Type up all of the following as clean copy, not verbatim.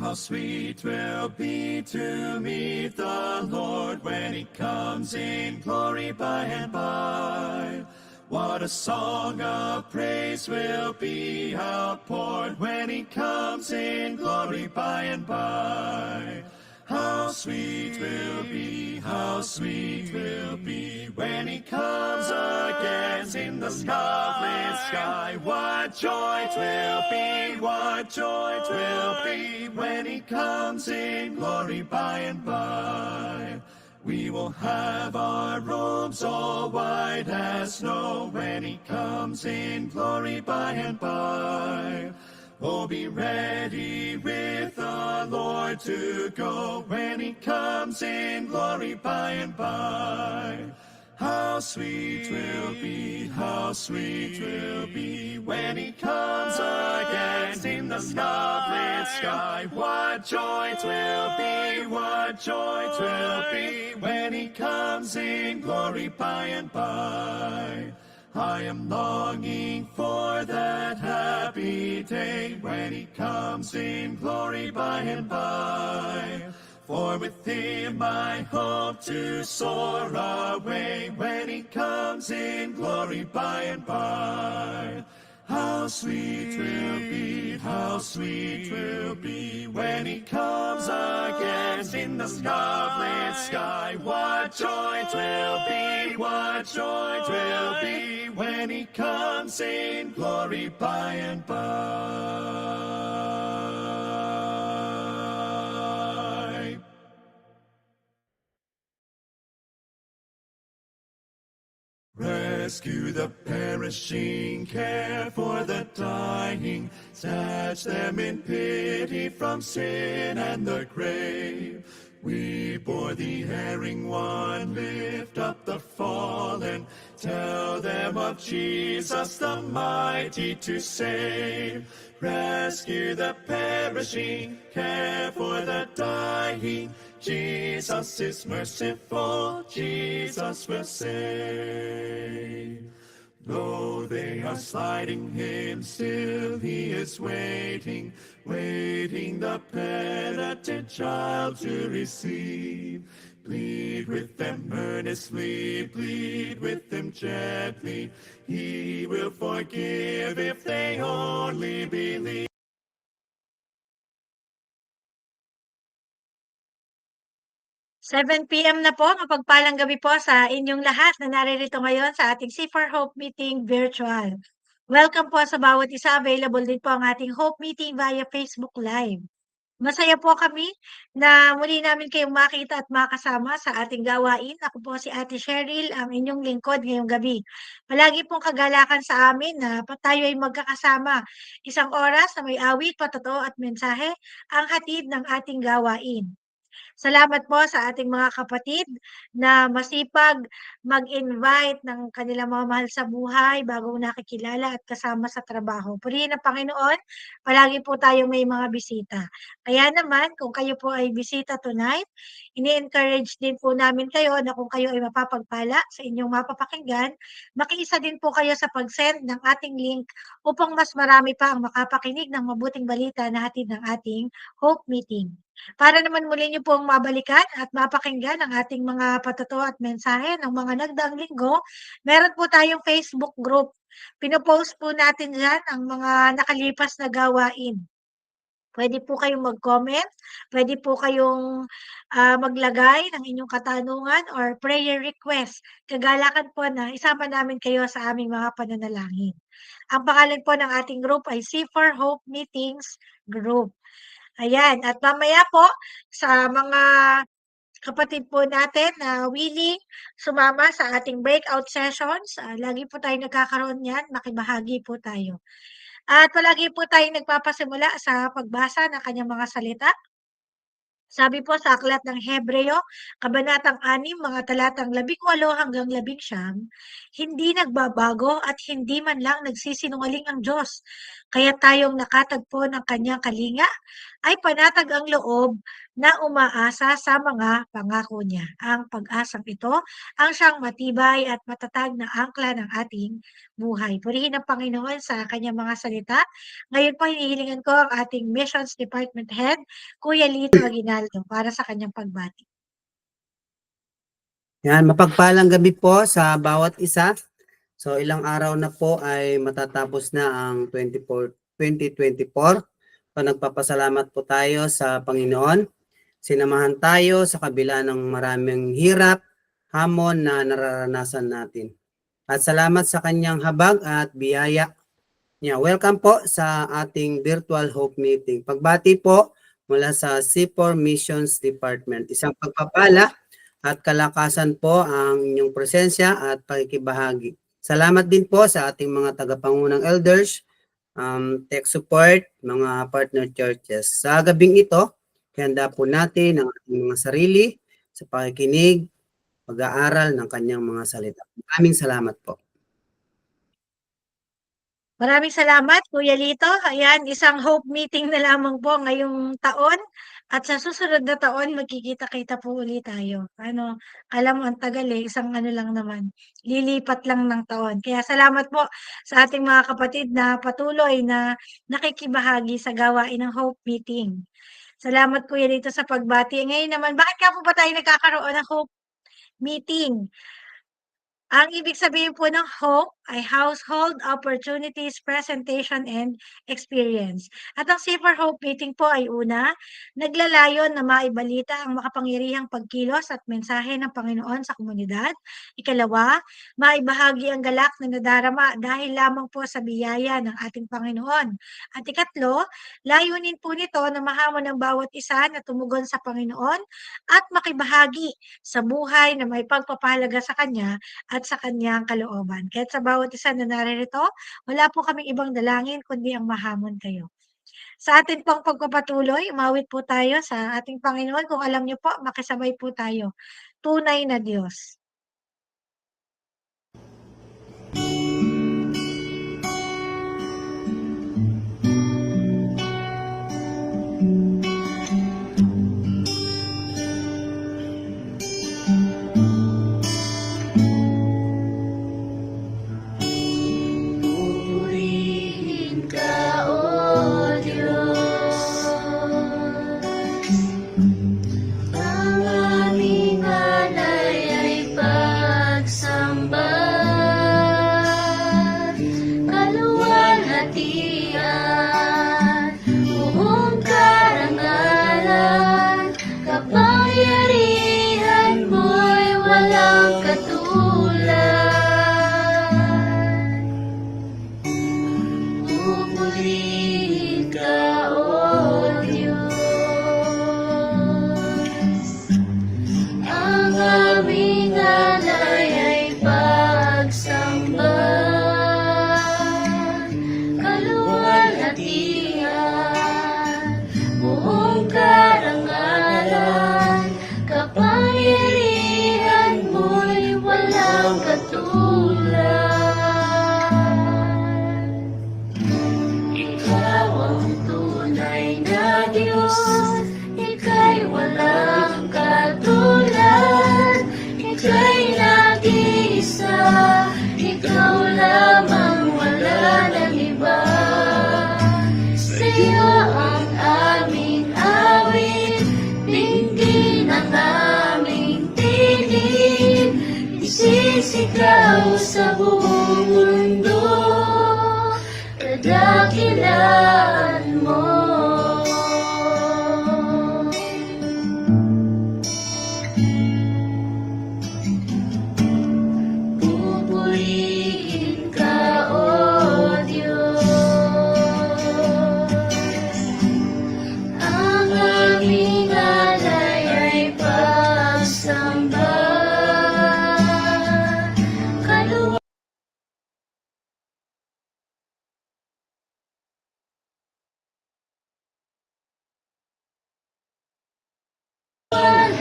how sweet will be to meet the Lord when he comes in glory by and by. What a song of praise will be outpoured when he comes in glory by and by. How sweet will be, how sweet will be when he comes again in the starlit sky. What joy it will be, what joy it will be when he comes in glory by and by. We will have our robes all white as snow when he comes in glory by and by. Oh, be ready with the Lord to go when he comes in glory by and by. How sweet will be, how sweet will be when he comes again in the starlit sky. What joy it will be, what joy it will be when he comes in glory by and by. I am longing for that happy day when he comes in glory by and by. For with him I hope to soar away when he comes in glory by and by. How sweet will be, how sweet will be when he comes again in the starlit sky. What joy it will be, what joy it will be when he comes in glory by and by. Rescue the perishing, care for the dying, snatch them in pity from sin and the grave. We bore the erring one, lift up the fallen, tell them of Jesus the mighty to save. Rescue the perishing, care for the dying, Jesus is merciful, Jesus will save. Though they are slighting him, still he is waiting, waiting the penitent child to receive. Plead with them earnestly, plead with them gently. He will forgive if they only believe. 7 p.m. na po, mapagpalang gabi po sa inyong lahat na naririto ngayon sa ating C4 Hope Meeting Virtual. Welcome po sa bawat isa. Available din po ang ating Hope Meeting via Facebook Live. Masaya po kami na muli namin kayong makita at makasama sa ating gawain. Ako po si Ate Cheryl, ang inyong lingkod ngayong gabi. Palagi pong kagalakan sa amin na tayo ay magkakasama. Isang oras na may awit, patotoo at mensahe ang hatid ng ating gawain. Salamat po sa ating mga kapatid na masipag mag-invite ng kanilang mga mahal sa buhay, bagong nakikilala at kasama sa trabaho. Purihin ang Panginoon, palagi po tayong may mga bisita. Kaya naman, kung kayo po ay bisita tonight, ini-encourage din po namin kayo na kung kayo ay mapapagpala sa inyong mapapakinggan, makiisa din po kayo sa pag-send ng ating link upang mas marami pa ang makapakinig ng mabuting balita na hatid ng ating Hope Meeting. Para naman muli niyo pong mabalikan at mapakinggan ang ating mga patotoo at mensahe ng mga nagdaang linggo, meron po tayong Facebook group. Pinopost po natin diyan ang mga nakalipas na gawain. Pwede po kayong mag-comment, pwede po kayong maglagay ng inyong katanungan or prayer request. Kagalakan po na isama namin kayo sa aming mga pananalangin. Ang pangalan po ng ating group ay C4 Hope Meetings Group. Ayan, at mamaya po sa mga kapatid po natin na willing sumama sa ating breakout sessions, lagi po tayo nagkakaroon niyan, makibahagi po tayo. At palagi po tayong nagpapasimula sa pagbasa ng kanyang mga salita. Sabi po sa aklat ng Hebreo, kabanatang 6, mga talatang 18 hanggang 19, hindi nagbabago at hindi man lang nagsisinungaling ang Diyos. Kaya tayong nakatagpo ng kanyang kalinga ay panatag ang loob na umaasa sa mga pangako niya. Ang pag-asang ito ang siyang matibay at matatag na angkla ng ating buhay. Purihin ang Panginoon sa kanyang mga salita. Ngayon po hinihilingan ko ang ating Missions Department Head, Kuya Lito Aguinaldo, para sa kanyang pagbati. Yan, mapagpalang gabi po sa bawat isa. So ilang araw na po ay matatapos na ang 2024. So nagpapasalamat po tayo sa Panginoon. Sinamahan tayo sa kabila ng maraming hirap, hamon na nararanasan natin. At salamat sa kanyang habag at biyaya niya. Welcome po sa ating virtual hope meeting. Pagbati po mula sa C4 Missions Department. Isang pagpapala at kalakasan po ang inyong presensya at pakikibahagi. Salamat din po sa ating mga tagapangunang elders, tech support, mga partner churches. Sa gabing ito, handa po natin ang ating mga sarili sa pakikinig, pag-aaral ng kanyang mga salita. Maraming salamat po. Maraming salamat, Kuya Lito. Ayan, isang hope meeting na lamang po ngayong taon. At sa susunod na taon, magkikita-kita po ulit tayo. Alam mo, ang tagal isang lang naman. Lilipat lang ng taon. Kaya salamat po sa ating mga kapatid na patuloy na nakikibahagi sa gawain ng hope meeting. Salamat Kuya Lito sa pagbati. Ngayon naman, bakit nga po ba tayo nagkakaroon ng hope meeting? Ang ibig sabihin po ng HOPE ay Household Opportunities Presentation and Experience. At ang Safer Hope Meeting po ay una, naglalayon na maibalita ang makapangyarihang pagkilos at mensahe ng Panginoon sa komunidad. Ikalawa, maibahagi ang galak na nadarama dahil lamang po sa biyaya ng ating Panginoon. At ikatlo, layunin po nito na mahamon ng bawat isa na tumugon sa Panginoon at makibahagi sa buhay na may pagpapahalaga sa Kanya at sa kanyang kalooban. Kahit sa bawat isa na naririto, wala po kaming ibang dalangin kundi ang mahamon kayo. Sa atin pong pagpapatuloy, umawit po tayo sa ating Panginoon. Kung alam niyo po, makisabay po tayo. Tunay na Diyos. Ikaw sa buong mundo, kadakilaan mo. Pupurihin ka, O Diyos, ang aming alay ay pagsamba.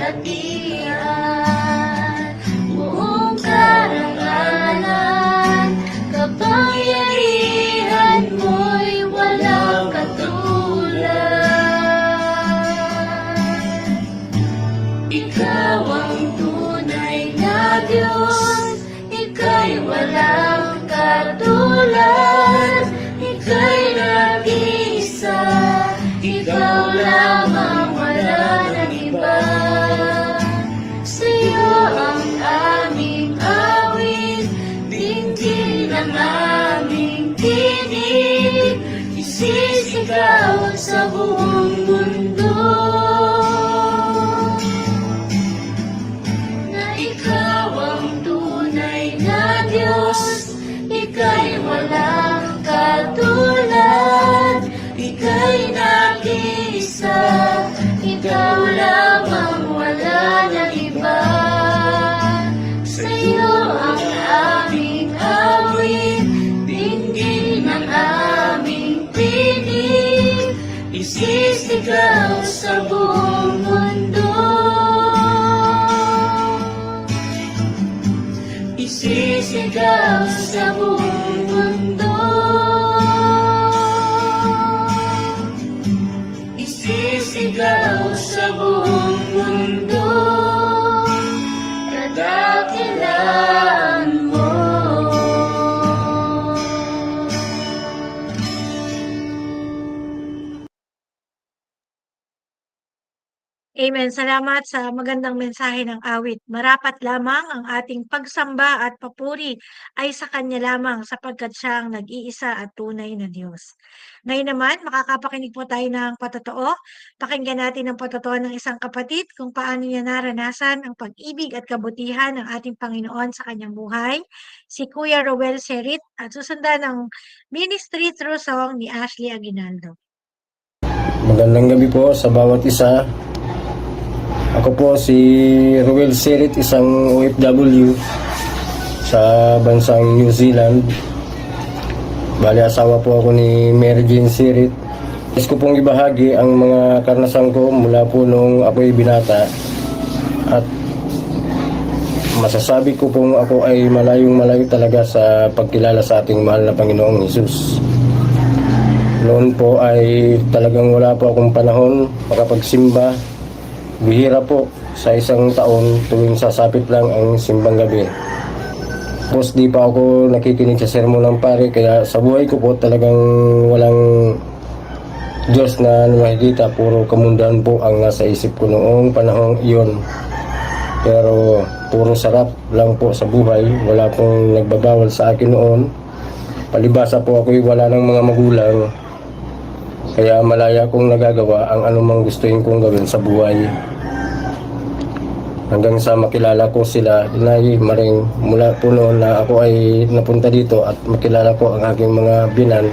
kaluwalhatian, buong karangalan, kapangyarihan mo'y walang katulad. Ikaw ang tunay na Diyos, ika'y walang katulad, ika'y nag-iisa, ikaw lamang, wala nang iba. Sa'yo ang aming awit, dinggin ang aming tinig, isisigaw sa buong mundo na ikaw ang tunay na Diyos, ika'y walang katulad, ika'y nag-iisa, ikaw lamang, wala nang iba. Sa'yo ang aming awit, dinggin ang aming tinig, isisigaw sa buong mundo. Isisigaw sa buong mundo. Isisigaw sa buong mundo. Kadakilaan mo. Amen. Salamat sa magandang mensahe ng awit. Marapat lamang ang ating pagsamba at papuri ay sa Kanya lamang sapagkat siya ang nag-iisa at tunay na Diyos. Ngayon naman, makakapakinig po tayo ng patotoo. Pakinggan natin ang patotoo ng isang kapatid kung paano niya naranasan ang pag-ibig at kabutihan ng ating Panginoon sa kanyang buhay. Si Kuya Rowel Serit at susundan ng Ministry Through Song ni Ashley Aguinaldo. Magandang gabi po sa bawat isa. Ako po si Rowel Serit, isang OFW sa bansang New Zealand. Bali, asawa po ako ni Mary Jane Serit. Nais ko pong ibahagi ang mga karanasan ko mula po nung ako'y binata. At masasabi ko pong ako ay malayong malayo talaga sa pagkilala sa ating mahal na Panginoong Hesus. Noon po ay talagang wala po akong panahon makapagsimba. Bihira po sa isang taon tuwing sasapit lang ang simbang gabi. Tapos di pa ako nakikinig sa sermon ng pare, kaya sa buhay ko po talagang walang Diyos na nakikita, puro kamundahan po ang nasa isip ko noong panahong iyon. Pero puro sarap lang po sa buhay, wala pong nagbabawal sa akin noon. Palibasa po ako'y wala ng mga magulang, kaya malaya kong nagagawa ang anumang gustuin kong gawin sa buhay. Hanggang sa makilala ko sila, Inay Maring, mula po noon na ako ay napunta dito at makilala ko ang aking mga binan.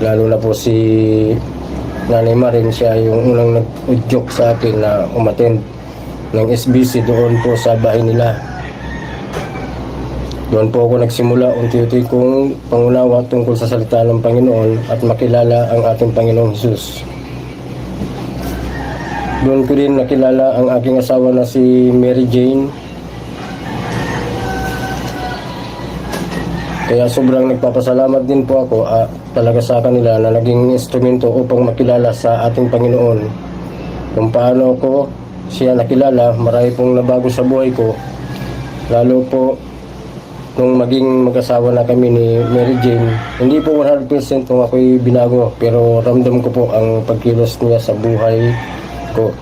Lalo na po si Nanay Maring, siya yung unang nag-udyok sa akin na umattend ng SBC doon po sa bahay nila. Doon po ako nagsimula unti-unti kong pangunawa tungkol sa salita ng Panginoon at makilala ang ating Panginoong Hesus. Doon ko din nakilala ang aking asawa na si Mary Jane. Kaya sobrang nagpapasalamat din po ako talaga sa kanila na naging instrumento upang makilala sa ating Panginoon. Kung paano ko siya nakilala, marami pong nabago sa buhay ko. Lalo po nung maging mag-asawa na kami ni Mary Jane, hindi po 100% kung ako'y binago, pero ramdam ko po ang pagkilos niya sa buhay ko.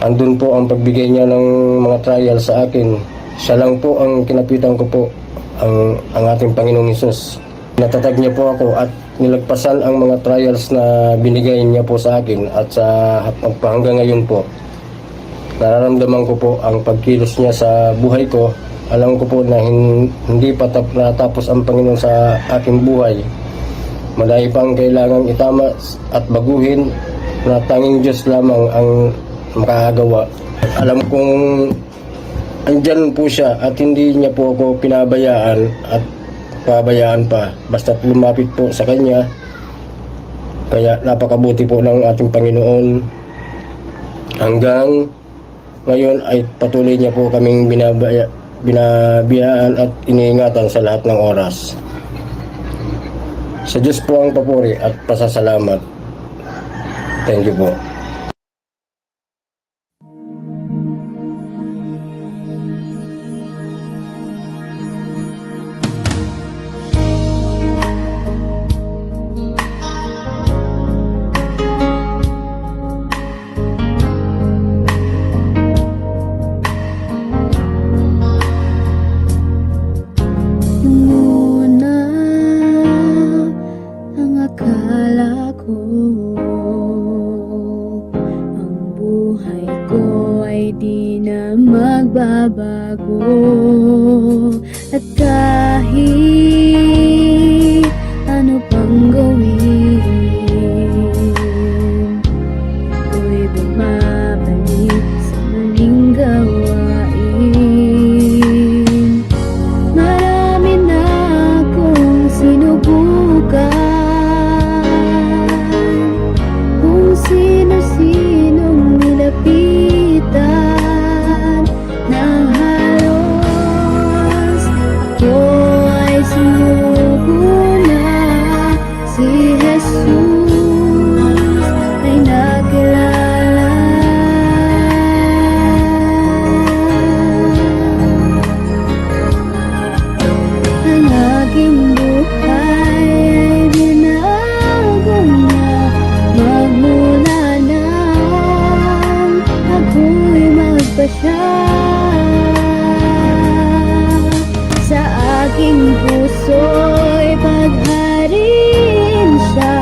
Andun po ang pagbigay niya ng mga trial sa akin. Siya lang po ang kinapitan ko po, ang ating Panginoong Hesus. Natatag niya po ako at nilagpasan ang mga trials na binigay niya po sa akin, at sa hanggang ngayon po nararamdaman ko po ang pagkilos niya sa buhay ko. Alam ko po na hindi pa natapos ang Panginoon sa aking buhay. Madami pang kailangang itama at baguhin na tanging Diyos lamang ang makakagawa. Alam kong andyan po siya at hindi niya po ako pinabayaan at pabayaan pa. Basta lumapit po sa Kanya. Kaya napakabuti po ng ating Panginoon hanggang Ngayon ay patuloy niya po kaming binabiyaan at iniingatan sa lahat ng oras. Sa Diyos po ang papuri at pasasalamat. Thank you po. Nung una, ang akala ko, ang buhay ko ay di na magbabago. At kahit ano pang gawin, ako'y bumabalik sa maling gawain. Marami na akong sinubukan, kung sino-sinong nilapitan ng halos. Ako ay sinugo na, si Jesus ay nakilala. Ang aking buhay ay binago niya, magmula nang ako'y magpasya. Sa aking puso'y pagharin siya,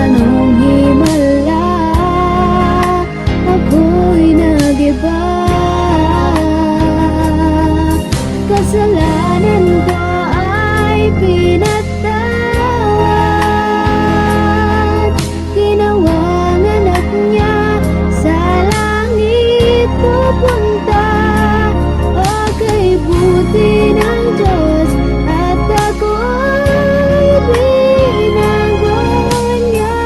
anong himala ako'y nag-iba. Kasalanan ko ay pinatawad, ginawang anak niya, sa langit pupunta. Okay, buti ng Diyos at ako'y binago niya.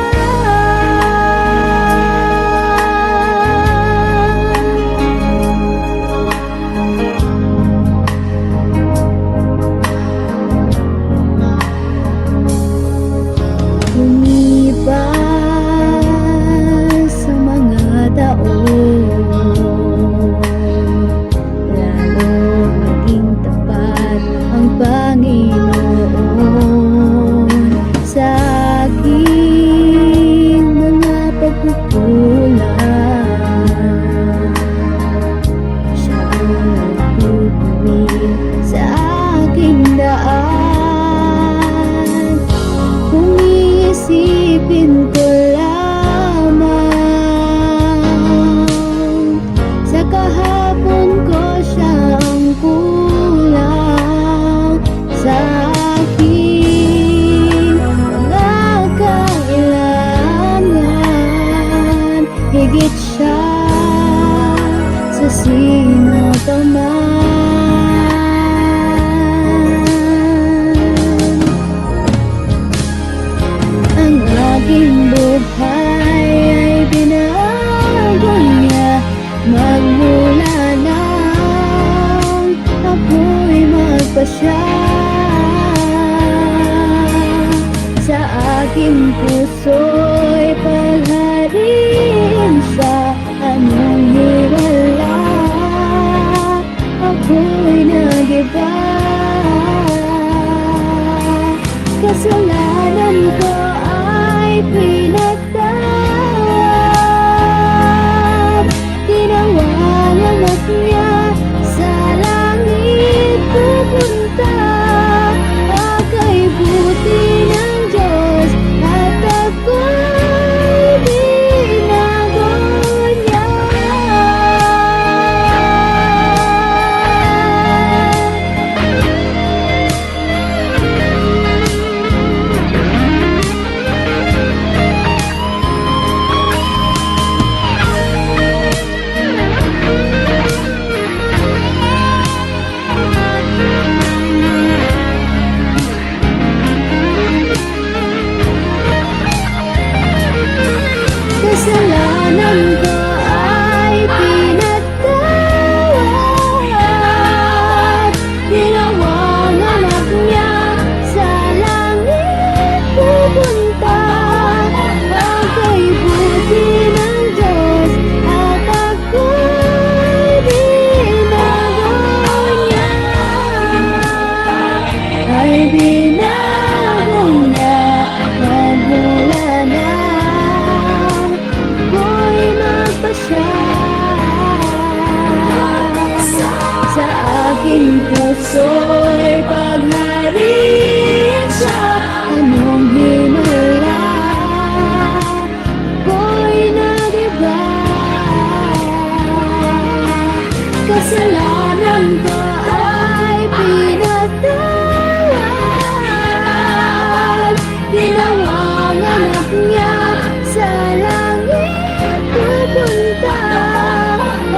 Lumipas sa mga taon, lalong naging tapat ang Panginoon sa aking mga pagkukulang. Siya ang nagtutuwid sa aking daan. Kung iisipin ko lamang, sa kahapon ko siyang kulang. Sa aking mga kailangan, higit siya sa sino pa man. Ang aking buhay ay binago niya, magmula nang ako'y magpasya. Sa aking puso'y pagharin siya, anong hiwala ako'y nag-iba. Kasalanan ko ay pinatawad, ginawang anak niya, sa langit pupunta. Okay, buti ng Diyos at ako'y binago niya. puso'y paghariin sa anong hinula ko'y nag-iba. Kasalanan ko ay pinatawad, ginawang anak niya sa langit pupunta.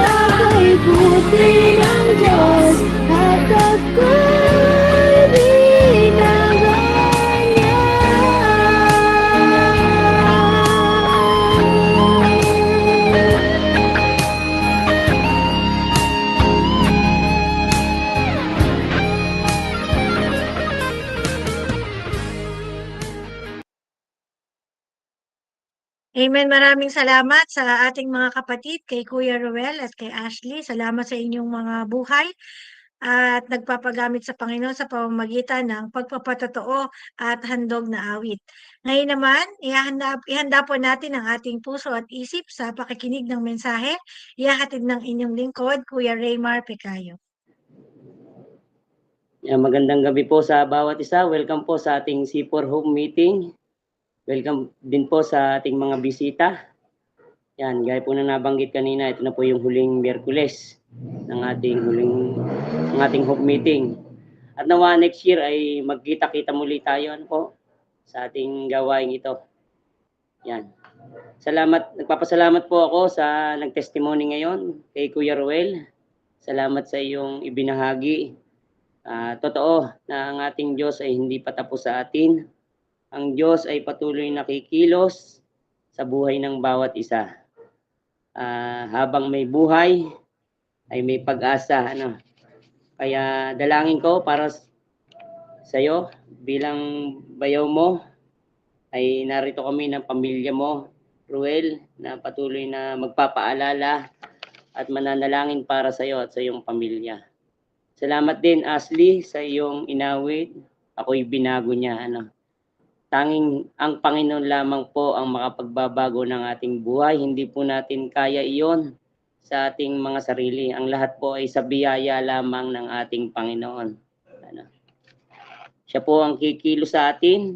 Ako'y buti ng Diyos at ako'y binago niya. Amen. Maraming salamat sa ating mga kapatid, kay Kuya Ruel at kay Ashley. Salamat sa inyong mga buhay at nagpapagamit sa Panginoon sa pamamagitan ng pagpapatotoo at handog na awit. Ngayon naman, ihanda po natin ang ating puso at isip sa pakikinig ng mensahe. Ihahatid ng inyong lingkod, Kuya Raymar Pecayo. Magandang gabi po sa bawat isa. Welcome po sa ating C4 Home Meeting. Welcome din po sa ating mga bisita. Yan, gaya po na nabanggit kanina, ito na po yung huling Miyerkules ng ating Home Meeting. At nawa next year ay magkita-kita muli tayo sa ating gawain ito. Yan. Nagpapasalamat po ako sa nag-testimony ngayon kay Kuya Ruel. Salamat sa iyong ibinahagi. Totoo na ang ating Diyos ay hindi pa tapos sa atin. Ang Diyos ay patuloy nakikilos sa buhay ng bawat isa. Habang may buhay, ay may pag-asa. Kaya dalangin ko para sa iyo, bilang bayaw mo, ay narito kami ng pamilya mo, Ruel, na patuloy na magpapaalala at mananalangin para sa iyo at sa iyong pamilya. Salamat din, Ashley, sa iyong inawit. Ako'y binago niya. Tanging ang Panginoon lamang po ang makapagbabago ng ating buhay. Hindi po natin kaya iyon sa ating mga sarili. Ang lahat po ay sa biyaya lamang ng ating Panginoon. Siya po ang kikilo sa atin.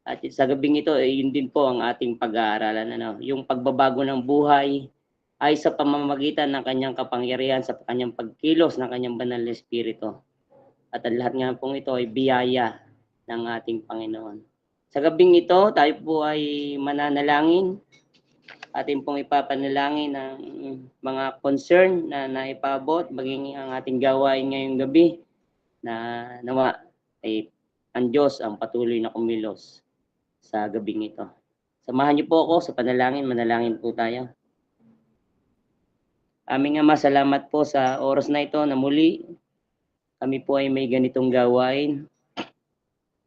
At sa gabing ito, yun din po ang ating pag-aaralan. Yung pagbabago ng buhay ay sa pamamagitan ng kanyang kapangyarihan, sa kanyang pagkilos ng kanyang banal na Espiritu. At ang lahat nga pong ito ay biyaya ng ating Panginoon. Sa gabing ito, tayo po ay mananalangin. Atin pong ipapanalangin ng mga concern na naipabot, maging ang ating gawain ngayong gabi, na nawa ay ang Diyos ang patuloy na kumilos sa gabing ito. Samahan niyo po ako sa panalangin, manalangin po tayo. Aming Ama, salamat po sa oras na ito na muli kami po ay may ganitong gawain.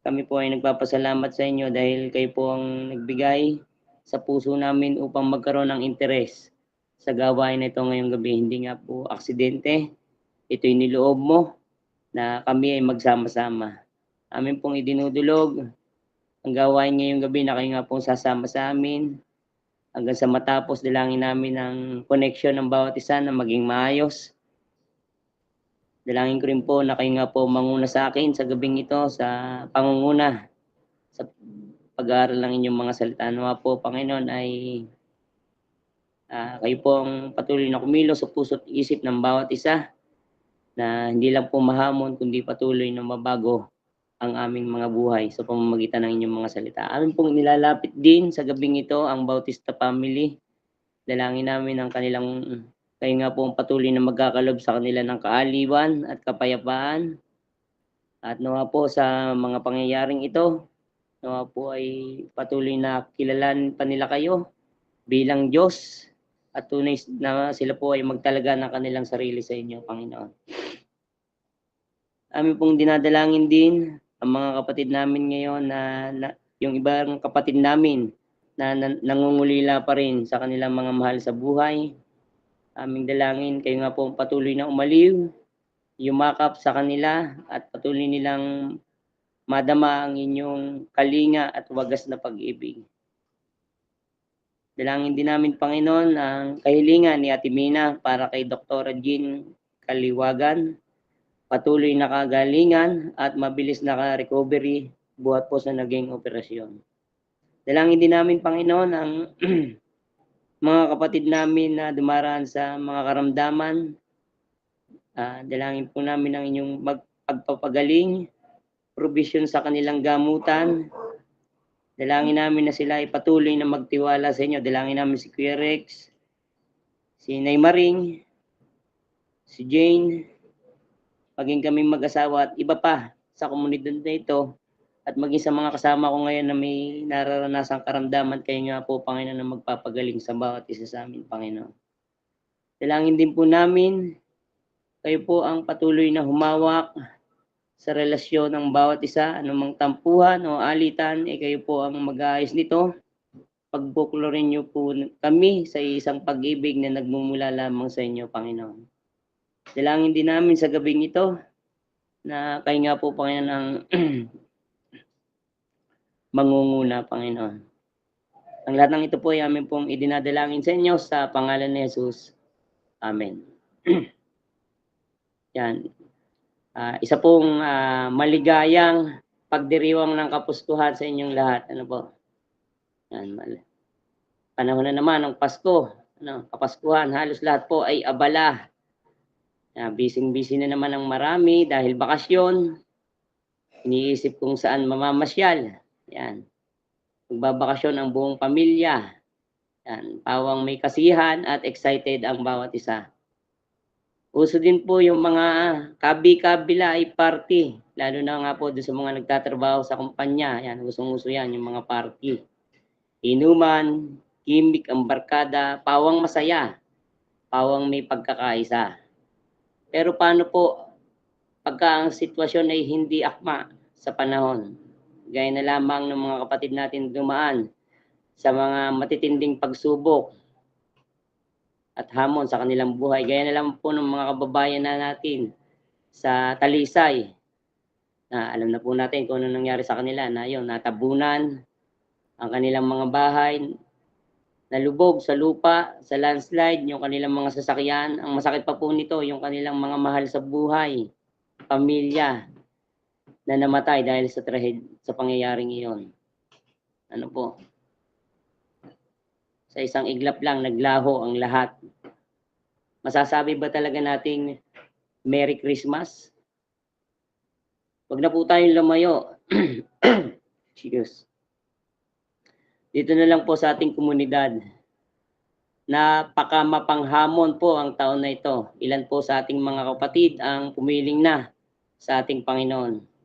Kami po ay nagpapasalamat sa inyo dahil kayo po ang nagbigay sa puso namin upang magkaroon ng interes sa gawain na ito ngayong gabi. Hindi nga po aksidente. Ito'y niloob mo na kami ay magsama-sama. Amin pong idinudulog ang gawain ngayong gabi na kayo nga pong sasama sa amin. Hanggang sa matapos, dalangin namin ang connection ng bawat isa na maging maayos. Dalangin ko rin po na kayo nga po manguna sa akin sa gabing ito sa pangunguna sa pag-aaral ng inyong mga salita. Nawa po, Panginoon, ay kayo po ang patuloy na kumilos sa puso't isip ng bawat isa na hindi lang po mahamon kundi patuloy na mabago ang aming mga buhay sa pamamagitan ng inyong mga salita. Amin pong nilalapit din sa gabing ito ang Bautista family. Dalangin namin ang kanilang kayo nga po ang patuloy na magkakalob sa kanila ng kaaliwan at kapayapaan. At nawa po sa mga pangyayaring ito, nawa po ay patuloy na kilalan pa nila kayo bilang Diyos at tunay na sila po ay magtalaga ng kanilang sarili sa inyo, Panginoon. Amin pong dinadalangin din ang mga kapatid namin ngayon na yung ibang kapatid namin na nangungulila pa rin sa kanilang mga mahal sa buhay. Aming dalangin, kayo nga po patuloy na umaliw, yumakap sa kanila at patuloy nilang madama ang inyong kalinga at wagas na pag-ibig. Dalangin din namin, Panginoon, ang kahilingan ni Ate Mina para kay Dr. Jean Kaliwagan. patuloy na kagalingan at mabilis na recovery buhat po sa naging operasyon. Dalangin din namin, Panginoon, ang mga kapatid namin na dumaraan sa mga karamdaman. Dalangin po namin ang inyong pagpapagaling, provision sa kanilang gamutan. Dalangin namin na sila ay patuloy na magtiwala sa inyo. Dalangin namin si Kuya Rex, si Nay Maring, si Jane, maging kaming mag-asawa at iba pa sa komunidad na ito, at maging sa mga kasama ko ngayon na may nararanasang karamdaman, kayo nga po, Panginoon, na magpapagaling sa bawat isa sa amin, Panginoon. Dalangin din po namin, kayo po ang patuloy na humawak sa relasyon ng bawat isa, anumang tampuhan o alitan, kayo po ang mag-aayos nito. Pagbuklorin niyo po kami sa isang pag-ibig na nagmumula lamang sa inyo, Panginoon. Dalangin din namin sa gabing ito na kayo nga po, Panginoon, ang mangunguna, Panginoon. Ang lahat ng ito po ay amin pong idinadalangin sa inyo sa pangalan ni Jesus. Amen. Yan. Isa pong maligayang pagdiriwang ng Kapuskuhan sa inyong lahat. Ano po? Yan. Panahon na naman ng Pasko. Kapaskuhan, halos lahat po ay abala. Busy-busy na naman ang marami dahil bakasyon. Iniisip kung saan mamamasyal. Yan. Magbabakasyon ang buong pamilya. Yan. Pawang may kasihan at excited ang bawat isa. Uso din po yung mga kabi-kabila ay party. Lalo na nga po doon sa mga nagtatrabaho sa kumpanya. Yan, usong-uso yan, yung mga party. Inuman, gimmick ang barkada, pawang masaya. Pawang may pagkakaisa. Pero paano po pagka ang sitwasyon ay hindi akma sa panahon? Gaya na lamang ng mga kapatid natin dumaan sa mga matitinding pagsubok at hamon sa kanilang buhay. Gaya na lang po ng mga kababayan na natin sa Talisay. Alam na po natin kung ano nangyari sa kanila, na yun, natabunan ang kanilang mga bahay, nalubog sa lupa, sa landslide, yung kanilang mga sasakyan. Ang masakit pa po nito, yung kanilang mga mahal sa buhay, pamilya, na namatay dahil sa pangyayaring iyon. Ano po? Sa isang iglap lang, naglaho ang lahat. Masasabi ba talaga nating Merry Christmas? Wag na po tayong lumayo. Excuse. Dito na lang po sa ating komunidad. Napakamapanghamon po ang taon na ito. Ilan po sa ating mga kapatid ang pumiling na sa ating Panginoon.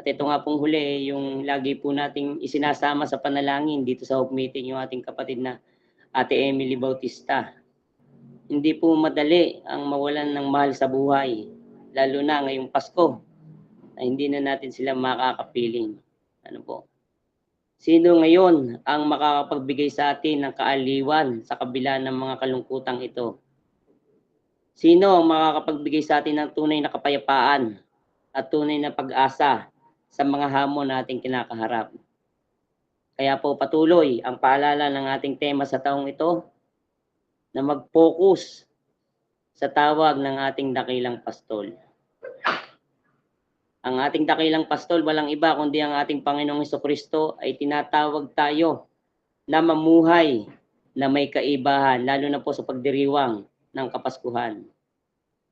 At ito nga pong huli, yung lagi po nating isinasama sa panalangin dito sa Hope Meeting, yung ating kapatid na Ate Emily Bautista. Hindi po madali ang mawalan ng mahal sa buhay, lalo na ngayong Pasko, na hindi na natin sila makakapiling. Ano po? Sino ngayon ang makakapagbigay sa atin ng kaaliwan sa kabila ng mga kalungkutang ito? Sino ang makakapagbigay sa atin ng tunay na kapayapaan at tunay na pag-asa sa mga hamon nating kinakaharap? Kaya po patuloy ang paalala ng ating tema sa taong ito na mag-focus sa tawag ng ating dakilang pastol. Ang ating dakilang pastol, walang iba kundi ang ating Panginoong Hesukristo, ay tinatawag tayo na mamuhay na may kaibahan, lalo na po sa pagdiriwang ng Kapaskuhan.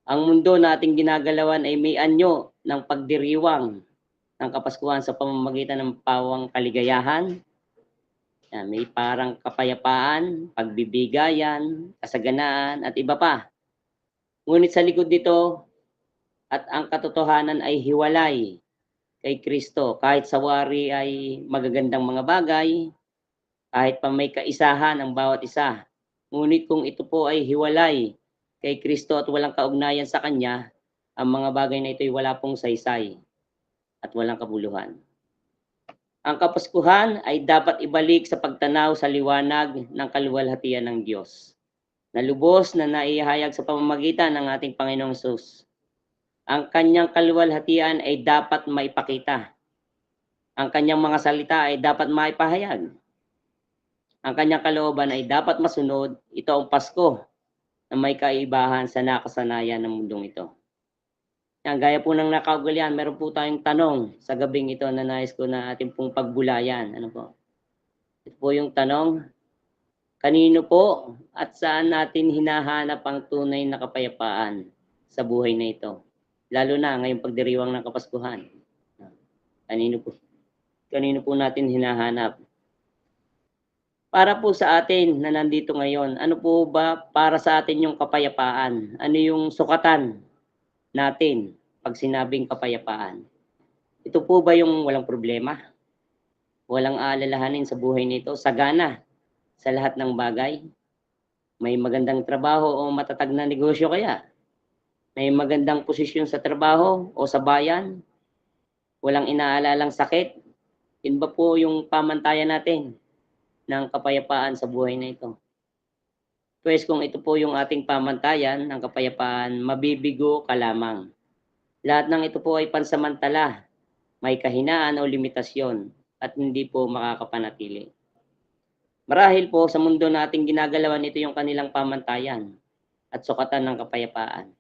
Ang mundo na ating ginagalawan ay may anyo ng pagdiriwang ng Kapaskuhan sa pamamagitan ng pawang kaligayahan. May parang kapayapaan, pagbibigayan, kasaganaan, at iba pa. Ngunit sa likod dito, at ang katotohanan ay hiwalay kay Kristo. Kahit sa wari ay magagandang mga bagay, kahit pa may kaisahan ang bawat isa. Ngunit kung ito po ay hiwalay kay Kristo at walang kaugnayan sa Kanya, ang mga bagay na ito ay wala pong saysay at walang kabuluhan. Ang Kapaskuhan ay dapat ibalik sa pagtanaw sa liwanag ng kaluwalhatian ng Diyos, na lubos na naihayag sa pamamagitan ng ating Panginoong Hesus. Ang kanyang kaluwalhatian ay dapat maipakita. Ang kanyang mga salita ay dapat maipahayag. Ang kanyang kalooban ay dapat masunod. Ito ang Pasko na may kaibahan sa nakasanayan ng mundong ito. Yan, gaya po ng nakaugalian, meron po tayong tanong sa gabing ito na nais ko na ating pong pagbulayan. Ano po? Ito po yung tanong, kanino po at saan natin hinahanap ang tunay na kapayapaan sa buhay na ito? Lalo na ngayong pagdiriwang ng Kapaskuhan. Kanino po natin hinahanap? Para po sa atin na nandito ngayon, ano po ba para sa atin yung kapayapaan? Ano yung sukatan natin pag sinabing kapayapaan? Ito po ba yung walang problema? Walang aalalahanin sa buhay nito? Sagana sa lahat ng bagay? May magandang trabaho o matatag na negosyo kaya? May magandang posisyon sa trabaho o sa bayan? Walang inaalalang sakit? Yun ba po yung pamantayan natin ng kapayapaan sa buhay na ito? Pues kung ito po yung ating pamantayan ng kapayapaan, mabibigo ka lamang. Lahat ng ito po ay pansamantala, may kahinaan o limitasyon at hindi po makakapanatili. Marahil po sa mundo nating ginagalawan, ito yung kanilang pamantayan at sukatan ng kapayapaan.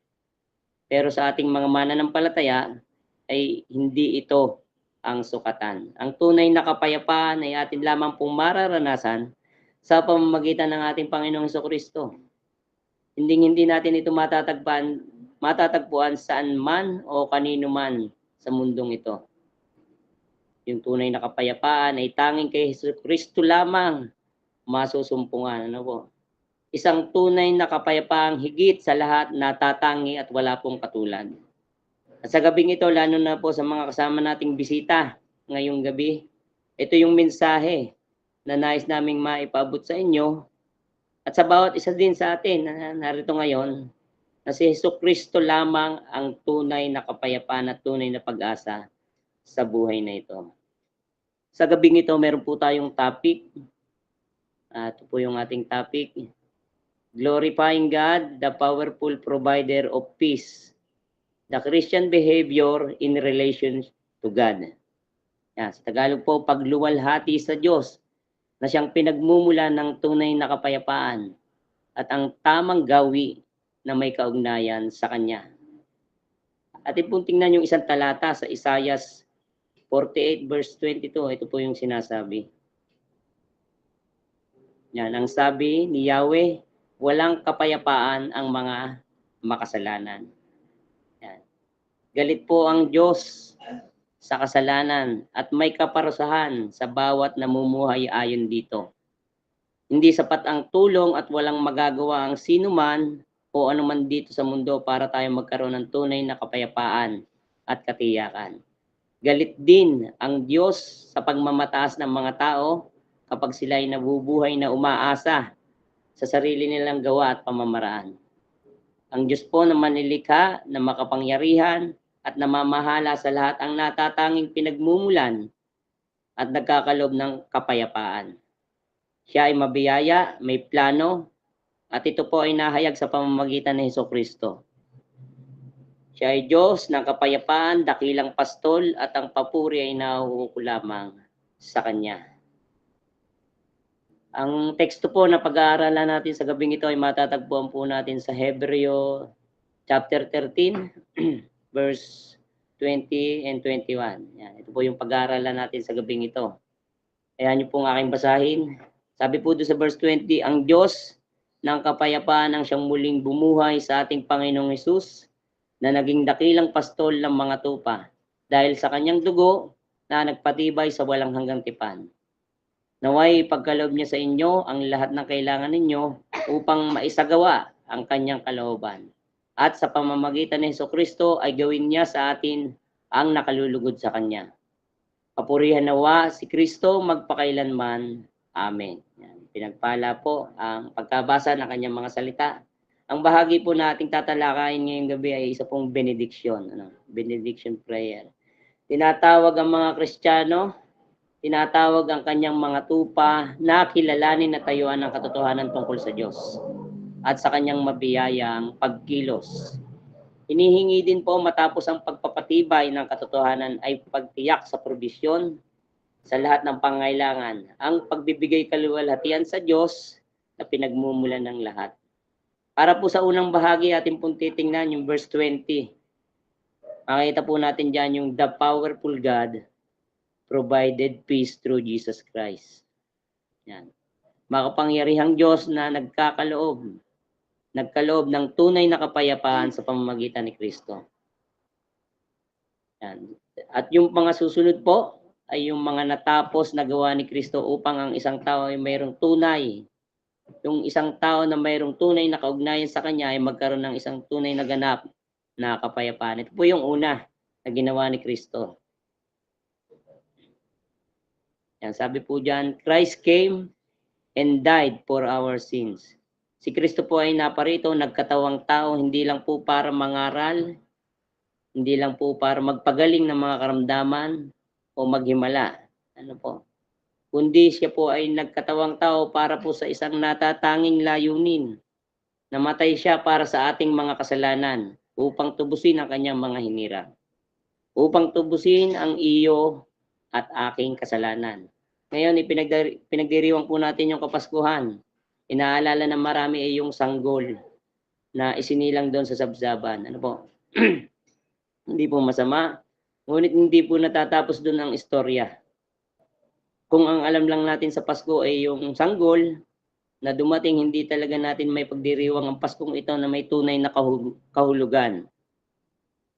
Pero sa ating mga mananampalataya ay hindi ito ang sukatan. Ang tunay na kapayapaan ay atin lamang pong mararanasan sa pamamagitan ng ating Panginoong Hesukristo. Hindi natin ito matatagpuan saan man o kanino man sa mundong ito. Yung tunay na kapayapaan ay tanging kay Hesukristo lamang masusumpungan. Ano po? Isang tunay na kapayapaang higit sa lahat natatangi at wala pong katulad. At sa gabing ito, lalo na po sa mga kasama nating bisita ngayong gabi, ito yung mensahe na nais naming maipaabot sa inyo at sa bawat isa din sa atin na narito ngayon, na si Hesukristo lamang ang tunay na kapayapaan at tunay na pag-asa sa buhay na ito. Sa gabing ito, meron po tayong topic. Ito po yung ating topic. Glorifying God, the powerful provider of peace. The Christian behavior in relation to God. Yan, sa Tagalog po, pagluwalhati sa Diyos na siyang pinagmumula ng tunay na kapayapaan at ang tamang gawi na may kaugnayan sa Kanya. At ipong tingnan yung isang talata sa Isaiah 48 verse 22. Ito po yung sinasabi. Yan, ang sabi ni Yahweh, walang kapayapaan ang mga makasalanan. Yan. Galit po ang Diyos sa kasalanan at may kaparusahan sa bawat namumuhay ayon dito. Hindi sapat ang tulong at walang magagawa ang sino man o anuman dito sa mundo para tayo magkaroon ng tunay na kapayapaan at katiyakan. Galit din ang Diyos sa pagmamataas ng mga tao kapag sila ay nabubuhay na umaasa sa sarili nilang gawa at pamamaraan. Ang Diyos po na manilikha, na makapangyarihan at namamahala sa lahat ang natatanging pinagmumulan at nagkakalob ng kapayapaan. Siya ay mabiyaya, may plano, at ito po ay nahayag sa pamamagitan ni Hesukristo. Siya ay Diyos ng kapayapaan, dakilang pastol, at ang papuri ay nahuhuko lamang sa Kanya. Ang teksto po na pag-aaralan natin sa gabing ito ay matatagpuan po natin sa Hebreo chapter 13, verse 20 and 21. Yan, ito po yung pag-aaralan natin sa gabing ito. Ayan niyo pong aking basahin. Sabi po doon sa verse 20, ang Diyos ng kapayapaan ang siyang muling bumuhay sa ating Panginoong Hesus na naging dakilang pastol ng mga tupa dahil sa kanyang dugo na nagpatibay sa walang hanggang tipan. Naway pagkaloob niya sa inyo ang lahat ng kailangan ninyo upang maisagawa ang kanyang kalooban. At sa pamamagitan ni Hesukristo ay gawin niya sa atin ang nakalulugod sa kanya. Papurihan nawa si Kristo magpakailanman. Amen. Yan. Pinagpala po ang pagkabasa ng kanyang mga salita. Ang bahagi po na ating tatalakayin ngayong gabi ay isa pong benediction. Benediction prayer. Tinatawag ang mga Kristiyano, tinatawag ang kanyang mga tupa na kilalanin at tayuan ng katotohanan tungkol sa Diyos at sa kanyang mabiyayang pagkilos. Hinihingi din po matapos ang pagpapatibay ng katotohanan ay pagtiyak sa probisyon sa lahat ng pangailangan, ang pagbibigay kaluwalhatian sa Diyos na pinagmumulan ng lahat. Para po sa unang bahagi, ating pong titingnan yung verse 20. Makita po natin dyan yung the powerful God provided peace through Jesus Christ. Yan. Makapangyarihang Diyos na nagkaloob ng tunay na kapayapaan sa pamamagitan ni Kristo. Yan. At yung mga susunod po ay yung mga natapos na gawa ni Kristo upang ang isang tao ay mayroong tunay. Yung isang tao na mayroong tunay na kaugnayan sa kanya ay magkaroon ng isang tunay na ganap na kapayapaan. Ito po yung una na ginawa ni Kristo. Yan, sabi po dyan, Christ came and died for our sins. Si Kristo po ay naparito, nagkatawang tao, hindi lang po para mangaral, hindi lang po para magpagaling ng mga karamdaman o maghimala. Ano po? Kundi siya po ay nagkatawang tao para po sa isang natatanging layunin. Namatay siya para sa ating mga kasalanan upang tubusin ang kanyang mga hinirang. Upang tubusin ang iyo at aking kasalanan. Ngayon, pinagdiriwang po natin yung Kapaskuhan. Inaalala ng marami ay yung sanggol na isinilang doon sa sabsaban. Ano po? Hindi po masama. Ngunit hindi po natatapos doon ang istorya. Kung ang alam lang natin sa Pasko ay yung sanggol na dumating, hindi talaga natin may pagdiriwang ang Paskong ito na may tunay na kahulugan.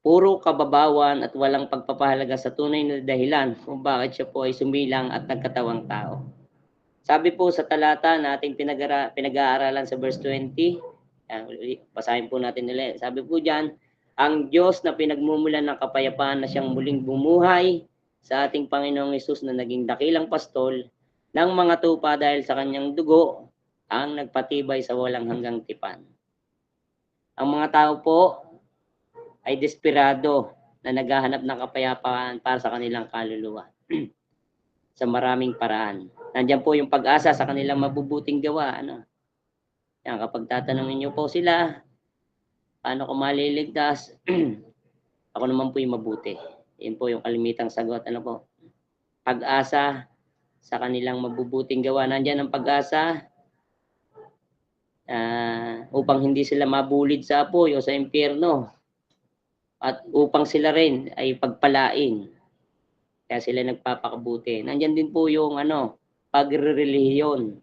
Puro kababawan at walang pagpapahalaga sa tunay na dahilan kung bakit siya po ay sumilang at nagkatawang tao. Sabi po sa talata na ating pinag-aaralan sa verse 20, basahin po natin ulit. Sabi po dyan, ang Diyos na pinagmumulan ng kapayapaan na siyang muling bumuhay sa ating Panginoong Hesus na naging dakilang pastol ng mga tupa dahil sa kanyang dugo ang nagpatibay sa walang hanggang tipan. Ang mga tao po ay desperado na naghahanap ng kapayapaan para sa kanilang kaluluwa sa maraming paraan. Nandiyan po yung pag-asa sa kanilang mabubuting gawa. Yan, kapag tatanungin niyo po sila, paano ko maliligtas? Ako naman po yung mabuti. Yan po yung kalimitang sagot. Ano po? Pag-asa sa kanilang mabubuting gawa. Nandiyan ang pag-asa upang hindi sila mabulid sa apoy o sa impyerno. At upang sila rin ay pagpalain. Kaya sila nagpapakabuti. Nandiyan din po yung pagre-relihiyon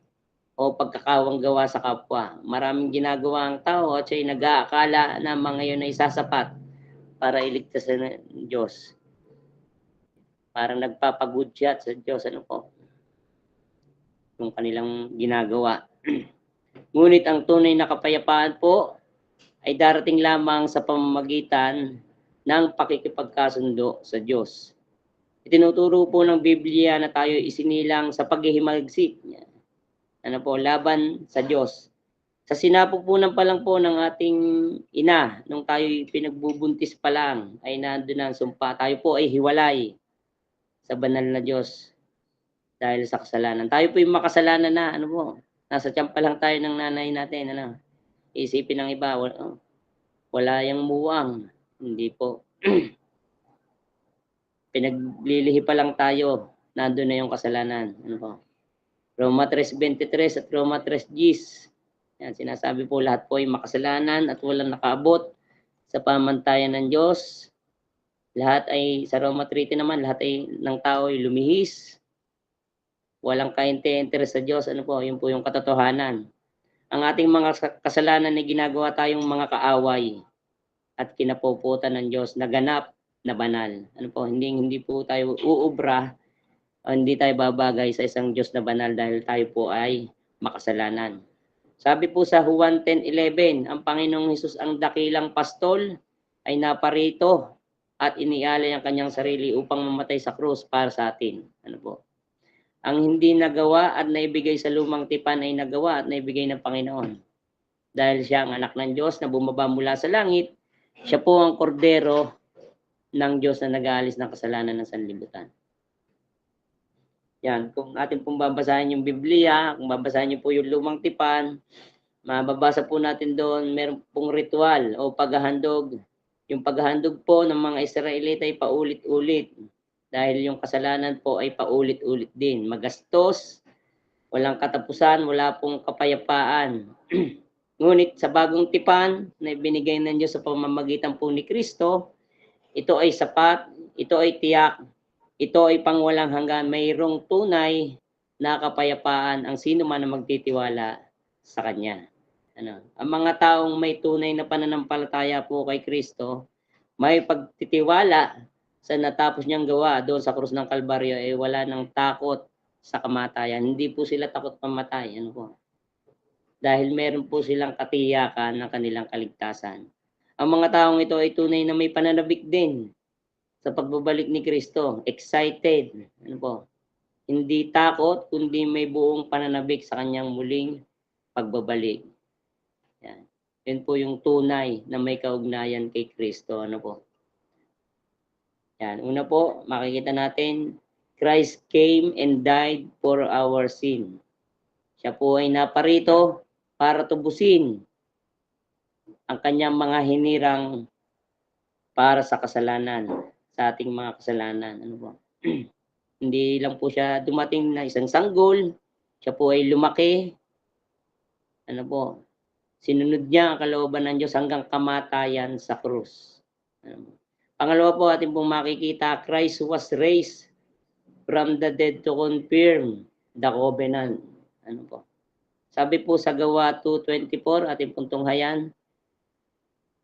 o pagkakawang gawa sa kapwa. Maraming ginagawa ang tao at siya'y nag-aakala na mga yun ay sasapat para iligtas ng Diyos. Parang nagpapagudyat sa Diyos. Ano po? Yung kanilang ginagawa. Ngunit ang tunay na kapayapaan po ay darating lamang sa pamamagitan ng pakikipagkasundo sa Diyos. Itinuturo po ng Biblia na tayo isinilang sa paghihimagsik. Ano po, laban sa Diyos. Sa sinapupunan pa lang po ng ating ina, nung tayo pinagbubuntis pa lang, ay nandun ang sumpa. Tayo po ay hiwalay sa banal na Diyos dahil sa kasalanan. Tayo po yung makasalanan na, nasa tiyan pa lang tayo ng nanay natin, Isipin ng iba, wala yung muwang. Hindi po. Pinaglilihi pa lang tayo, nandun na yung kasalanan. Roma 3:23 at Roma 3:10. Yan, sinasabi po lahat po ay makasalanan at walang nakaabot sa pamantayan ng Diyos. Lahat ay, sa Roma 3:10 naman, lahat ay ng tao ay lumihis. Walang kainte-interes sa Diyos. Yun po yung katotohanan. Ang ating mga kasalanan ay ginagawa tayong mga kaaway at kinapuputan ng Diyos na ganap na banal. Hindi po tayo uubra o hindi tayo babagay sa isang Diyos na banal dahil tayo po ay makasalanan. Sabi po sa Juan 10:11, ang Panginoong Hesus ang dakilang pastol ay naparito at inialay ang kanyang sarili upang mamatay sa krus para sa atin. Ang hindi nagawa at naibigay sa lumang tipan ay nagawa at naibigay ng Panginoon. Dahil siya ang anak ng Diyos na bumaba mula sa langit, siya po ang kordero ng Diyos na nag-aalis ng kasalanan ng sanlibutan. Yan, kung atin pong babasahin yung Biblia, kung babasahin niyo po yung lumang tipan, mababasa po natin doon, meron pong ritual o paghahandog. Yung paghahandog po ng mga Israelita ay paulit-ulit. Dahil yung kasalanan po ay paulit-ulit din. Magastos, walang katapusan, wala pong kapayapaan. Ngunit sa bagong tipan na ibinigay ng Diyos sa pamamagitan po ni Kristo, ito ay sapat, ito ay tiyak, ito ay pangwalang hanggan, mayroong tunay na kapayapaan ang sino man na magtitiwala sa Kanya. Ang mga taong may tunay na pananampalataya po kay Kristo, may pagtitiwala sa natapos niyang gawa doon sa krus ng Kalbaryo, ay wala ng takot sa kamatayan. Hindi po sila takot mamatay. Dahil meron po silang katiyakan ng kanilang kaligtasan. Ang mga taong ito ay tunay na may pananabik din sa pagbabalik ni Kristo. Excited. Hindi takot, kundi may buong pananabik sa kanyang muling pagbabalik. Yan. Yan po yung tunay na may kaugnayan kay Kristo. Yan. Una po, makikita natin, Christ came and died for our sin. Siya po ay naparito para tubusin ang kanyang mga hinirang para sa kasalanan, sa ating mga kasalanan. Hindi lang po siya dumating na isang sanggol, siya po ay lumaki. Sinunod niya ang kalooban ng Diyos hanggang kamatayan sa krus. Pangalawa po, ating pong makikita, Christ was raised from the dead to confirm the covenant. Sabi po sa Gawa 2:24, ating pong tunghayan,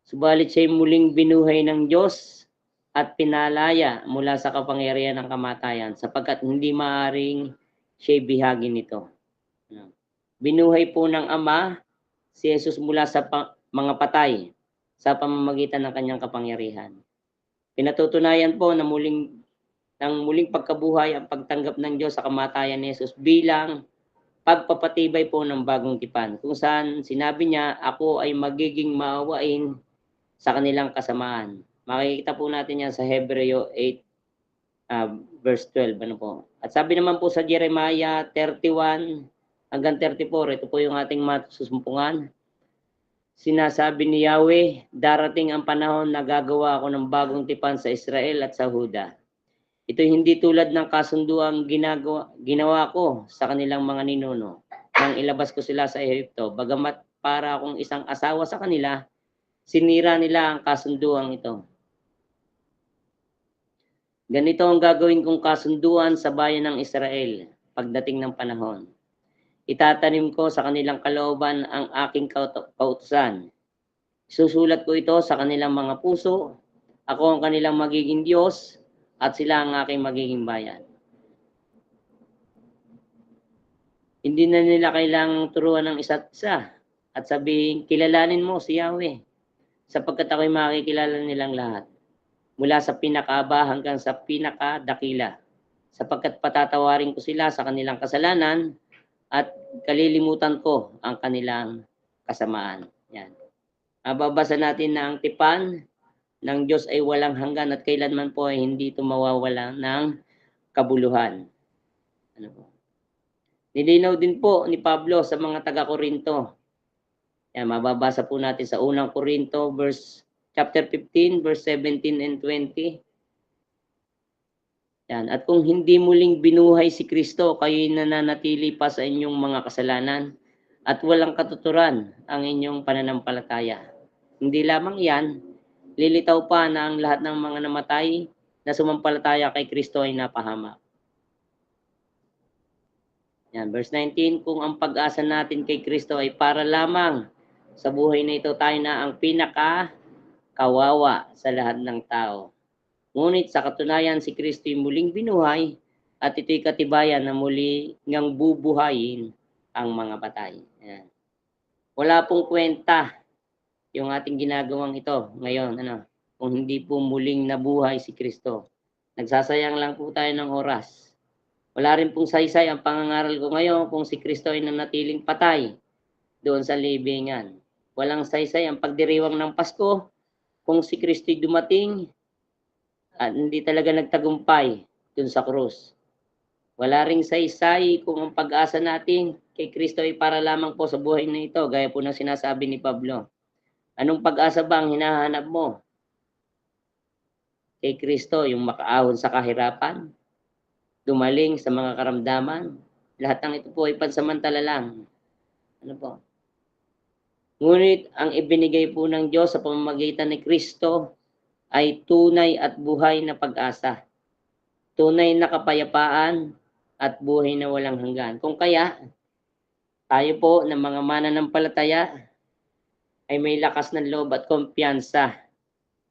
subalit siya'y muling binuhay ng Diyos at pinalaya mula sa kapangyarihan ng kamatayan sapagkat hindi maaaring siya'y bihagi nito. Binuhay po ng Ama si Jesus mula sa mga patay sa pamamagitan ng kanyang kapangyarihan. Pinatutunayan po na muling pagkabuhay ang pagtanggap ng Diyos sa kamatayan ni Jesus bilang pagpapatibay po ng bagong tipan, kung saan sinabi niya, ako ay magiging maawain sa kanilang kasamaan. Makikita po natin yan sa Hebreo 8 verse 12. At sabi naman po sa Jeremiah 31 hanggang 34, ito po yung ating masusumpungan. Sinasabi ni Yahweh, darating ang panahon na gagawa ako ng bagong tipan sa Israel at sa Huda. Ito hindi tulad ng kasunduang ginawa ko sa kanilang mga ninuno nang ilabas ko sila sa Ehipto. Bagamat para akong isang asawa sa kanila, sinira nila ang kasunduang ito. Ganito ang gagawin kong kasunduan sa bayan ng Israel pagdating ng panahon. Itatanim ko sa kanilang kalooban ang aking kautusan. Susulat ko ito sa kanilang mga puso. Ako ang kanilang magiging Diyos at sila ang aking magiging bayan. Hindi na nila kailangang turuan ng isa't isa at sabihin, kilalanin mo si Yahweh sapagkat ako'y makikilala nilang lahat mula sa pinakaaba hanggang sa pinakadakila sapagkat patatawarin ko sila sa kanilang kasalanan at kalilimutan ko ang kanilang kasamaan. Yan. Mababasa natin na ang tipan ng Diyos ay walang hanggan at kailanman po ay hindi ito mawawala ng kabuluhan. Nilinaw din po ni Pablo sa mga taga-Korinto. Yan, mababasa po natin sa unang Korinto chapter 15 verse 17 and 20. Yan. At kung hindi muling binuhay si Kristo, kayo'y nananatili pa sa inyong mga kasalanan at walang katuturan ang inyong pananampalataya. Hindi lamang yan, lilitaw pa na ang lahat ng mga namatay na sumampalataya kay Kristo ay napahamak. Yan, verse 19, kung ang pag-asa natin kay Kristo ay para lamang sa buhay na ito, tayo na ang pinaka-kawawa sa lahat ng tao. Ngunit sa katunayan, si Kristo ay muling binuhay at ito'y katibayan na muli ngang bubuhayin ang mga patay. Ayan. Wala pong kwenta yung ating ginagawang ito ngayon, kung hindi po muling nabuhay si Kristo. Nagsasayang lang po tayo ng oras. Wala rin pong saysay ang pangangaral ko ngayon kung si Kristo ay nanatiling patay doon sa libingan. Walang saysay ang pagdiriwang ng Pasko kung si Kristo ay dumating at hindi talaga nagtagumpay dun sa krus. Wala ring saysay kung ang pag-asa natin kay Kristo ay para lamang po sa buhay na ito, gaya po ng sinasabi ni Pablo. Anong pag-asa ba ang hinahanap mo? Kay Kristo, yung makaahon sa kahirapan, dumaling sa mga karamdaman, lahat ng ito po ay pansamantala lang. Ngunit ang ibinigay po ng Diyos sa pamamagitan ni Kristo ay tunay at buhay na pag-asa, tunay na kapayapaan at buhay na walang hanggan. Kung kaya, tayo po ng mga mananampalataya ay may lakas ng loob at kumpiyansa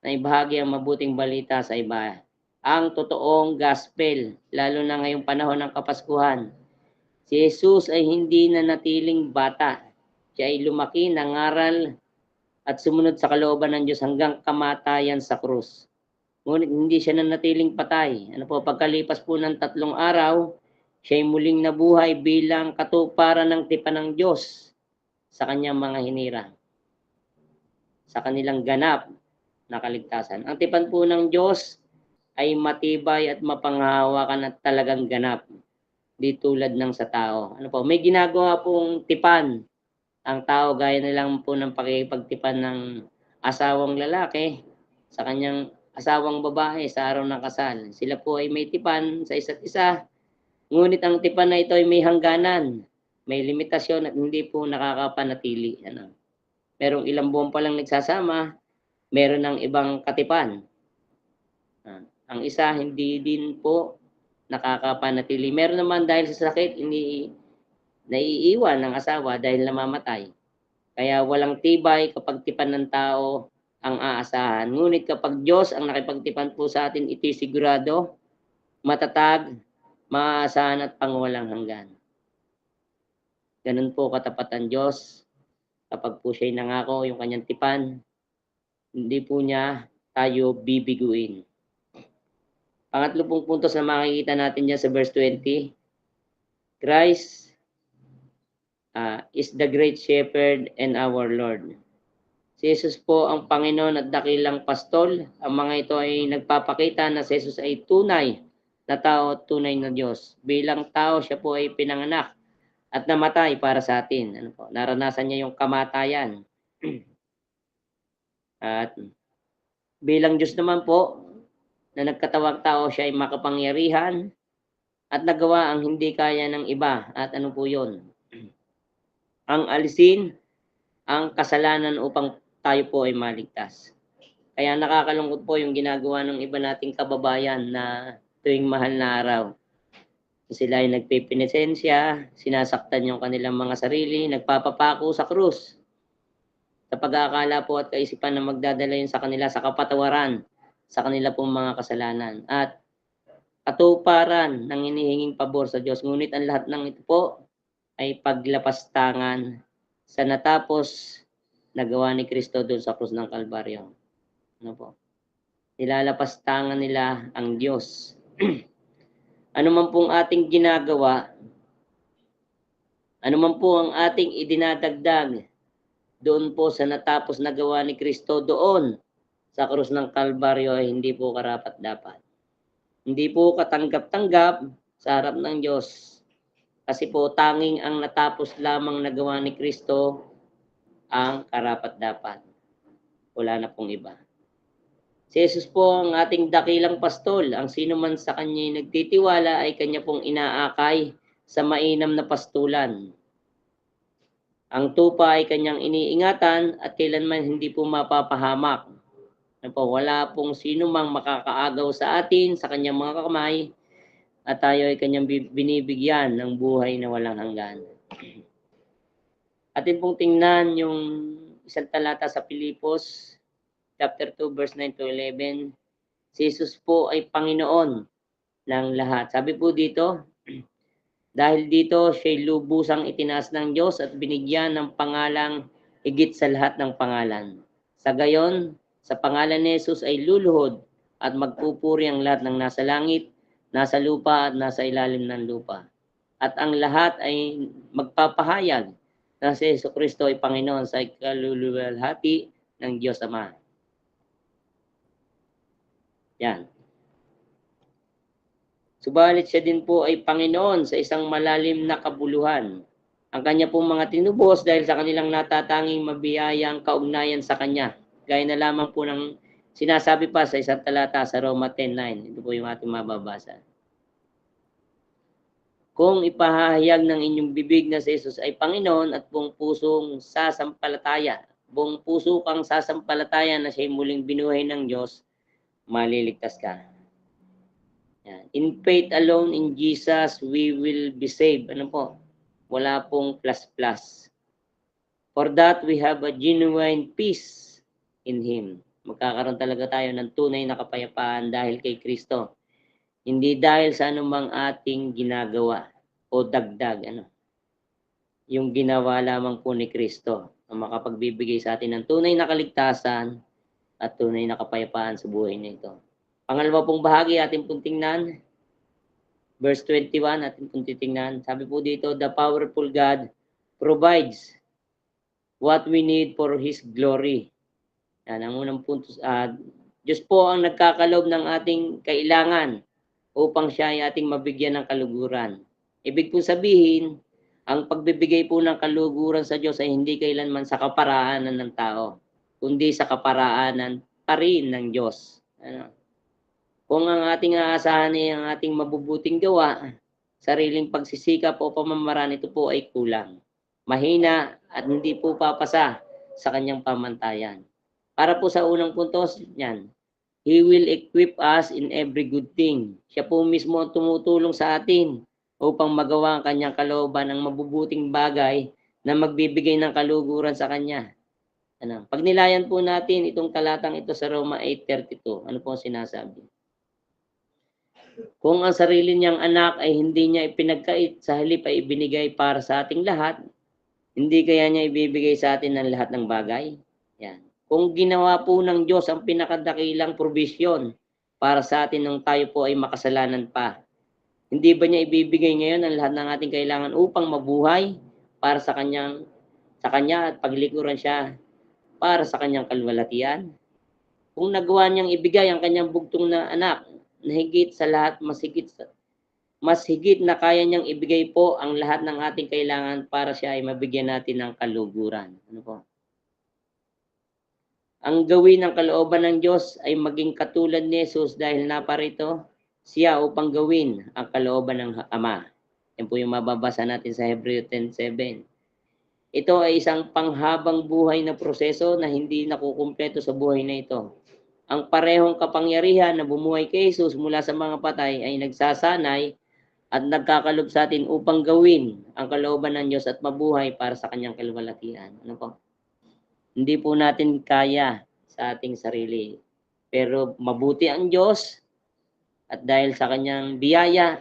na ibahagi ang mabuting balita sa iba. Ang totoong gospel, lalo na ngayong panahon ng Kapaskuhan. Si Jesus ay hindi na natiling bata. Siya ay lumaki, nangaral, at sumunod sa kalooban ng Diyos hanggang kamatayan sa krus. Ngunit hindi siya nanatiling patay. Pagkalipas po ng 3 araw, siya ay muling nabuhay bilang katuparan ng tipan ng Diyos sa kanyang mga hinirang, sa kanilang ganap na kaligtasan. Ang tipan po ng Diyos ay matibay at mapanghahawakan at talagang ganap, di tulad ng sa tao. May ginagawa pong tipan ang tao gaya na lang po ng pakipagtipan ng asawang lalaki sa kanyang asawang babae sa araw ng kasal. Sila po ay may tipan sa isa't isa, ngunit ang tipan na ito ay may hangganan, may limitasyon at hindi po nakakapanatili. Merong ilang buwan pa lang nagsasama, meron ng ibang katipan. Ang isa hindi din po nakakapanatili. Meron naman dahil sa sakit, naiiwan ng asawa dahil namamatay. Kaya walang tibay kapag tipan ng tao ang aasahan. Ngunit kapag Diyos ang nakipagtipan po sa atin, ito'y sigurado, matatag, maaasahan at pangwalang hanggan. Ganun po katapat ang Diyos. Kapag po siya'y nangako yung kanyang tipan, hindi po niya tayo bibiguin. Pangatlo pong puntos na makikita natin dyan sa verse 20, Christ is the great shepherd and our Lord. Si Jesus po ang Panginoon at dakilang pastol. Ang mga ito ay nagpapakita na si Jesus ay tunay na tao at tunay na Diyos. Bilang tao, siya po ay pinanganak at namatay para sa atin. Naranasan niya yung kamatayan. At bilang Diyos naman po, na nagkatawang tao, siya ay makapangyarihan at nagawa ang hindi kaya ng iba. At ano po yun? Ang alisin ang kasalanan upang tayo po ay maligtas. Kaya nakakalungkot po yung ginagawa ng iba nating kababayan na tuwing mahal na araw. Sila ay nagpipinisensya, sinasaktan yung kanilang mga sarili, nagpapapako sa krus. Sa pag-aakala po at kaisipan na magdadala yun sa kanila sa kapatawaran sa kanila pong mga kasalanan. At katuparan ng hinihinging pabor sa Diyos. Ngunit ang lahat ng ito po ay paglapastangan sa natapos na gawa ni Kristo doon sa krus ng Kalbaryo. Nilalapastangan nila ang Diyos. Ano man pong ating ginagawa, ano man po ang ating idinadagdag doon po sa natapos na gawa ni Kristo doon sa krus ng Kalbaryo ay hindi po karapat-dapat. Hindi po katanggap-tanggap sa harap ng Diyos. Kasi po tanging ang natapos lamang na gawa ni Kristo ang karapat-dapat. Wala na pong iba. Si Jesus po ang ating dakilang pastol. Ang sino man sa kanya nagtitiwala ay kanya pong inaakay sa mainam na pastulan. Ang tupa ay kanyang iniingatan at kailanman hindi po mapapahamak. Wala pong sino mang makakaagaw sa atin, sa kanyang mga kamay, at tayo ay kanyang binibigyan ng buhay na walang hanggan. Atin pong tingnan yung isang talata sa Pilipos, chapter 2, verse 9 to 11. Si Jesus po ay Panginoon ng lahat. Sabi po dito, dahil dito siya'y lubusang itinaas ng Diyos at binigyan ng pangalang higit sa lahat ng pangalan. Sa gayon, sa pangalan ni Jesus ay luluhod at magpupuri ang lahat ng nasa langit, nasa lupa at nasa ilalim ng lupa. At ang lahat ay magpapahayag na si Jesucristo ay Panginoon sa ikaluluwalhati ng Diyos Ama. Yan. Subalit siya din po ay Panginoon sa isang malalim na kabuluhan. Ang kanya pong mga tinubos dahil sa kanilang natatanging mabiyayang kaugnayan sa kanya. Gaya na lamang po ng sinasabi pa sa isang talata sa Roma 10:9. Ito po yung ating mababasa. Kung ipahahayag ng inyong bibig na si Jesus ay Panginoon at buong pusong sasampalataya, buong puso kang sasampalataya na siya'y muling binuhay ng Diyos, maliligtas ka. Yan. In faith alone in Jesus, we will be saved. Ano po? Wala pong plus. For that, we have a genuine peace in Him. Magkakaroon talaga tayo ng tunay na kapayapaan dahil kay Kristo. Hindi dahil sa anumang ating ginagawa o dagdag. Yung ginawa lamang po ni Kristo na makapagbibigay sa atin ng tunay na kaligtasan at tunay na kapayapaan sa buhay nito. Pangalawa pong bahagi ating pong tingnan, verse 21 ating pong titingnan. Sabi po dito, the powerful God provides what we need for His glory. Yan ang unang punto. Diyos po ang nagkakalob ng ating kailangan upang siya ay ating mabigyan ng kaluguran. Ibig po sabihin, ang pagbibigay po ng kaluguran sa Diyos ay hindi kailanman sa kaparaanan ng tao, kundi sa kaparaanan pa rin ng Diyos. Kung ang ating aasahan ay ang ating mabubuting gawa, sariling pagsisikap o pamamaraan, ito po ay kulang, mahina at hindi po papasa sa kanyang pamantayan. Para po sa unang punto, yan, He will equip us in every good thing. Siya po mismo ang tumutulong sa atin upang magawa ang kanyang kalooban ng mabubuting bagay na magbibigay ng kaluguran sa kanya. Pag nilayan po natin itong talatang ito sa Roma 8:32, ano po ang sinasabi? Kung ang sarili niyang anak ay hindi niya ipinagkait, sa halip ay ibinigay para sa ating lahat, hindi kaya niya ibibigay sa atin ang lahat ng bagay? Yan. Kung ginawa po ng Diyos ang pinakadakilang provision para sa atin nung tayo po ay makasalanan pa, hindi ba niya ibibigay ngayon ang lahat ng ating kailangan upang mabuhay para sa Kanya at paglikuran siya para sa Kanyang kalwalatian? Kung nagawa niyang ibigay ang Kanyang bugtong na anak, na higit sa lahat, mas higit na kaya niyang ibigay po ang lahat ng ating kailangan para siya ay mabigyan natin ng kaluguran. Ano po? Ang gawin ng kalooban ng Diyos ay maging katulad ni Jesus dahil naparito siya upang gawin ang kalooban ng Ama. Yan po yung mababasa natin sa Hebreo 10:7. Ito ay isang panghabang buhay na proseso na hindi nakukumpleto sa buhay na ito. Ang parehong kapangyarihan na bumuhay kay Jesus mula sa mga patay ay nagsasanay at nagkakalob sa atin upang gawin ang kalooban ng Diyos at mabuhay para sa kanyang kalwalatian. Ano po? Hindi po natin kaya sa ating sarili. Pero mabuti ang Diyos at dahil sa kanyang biyaya,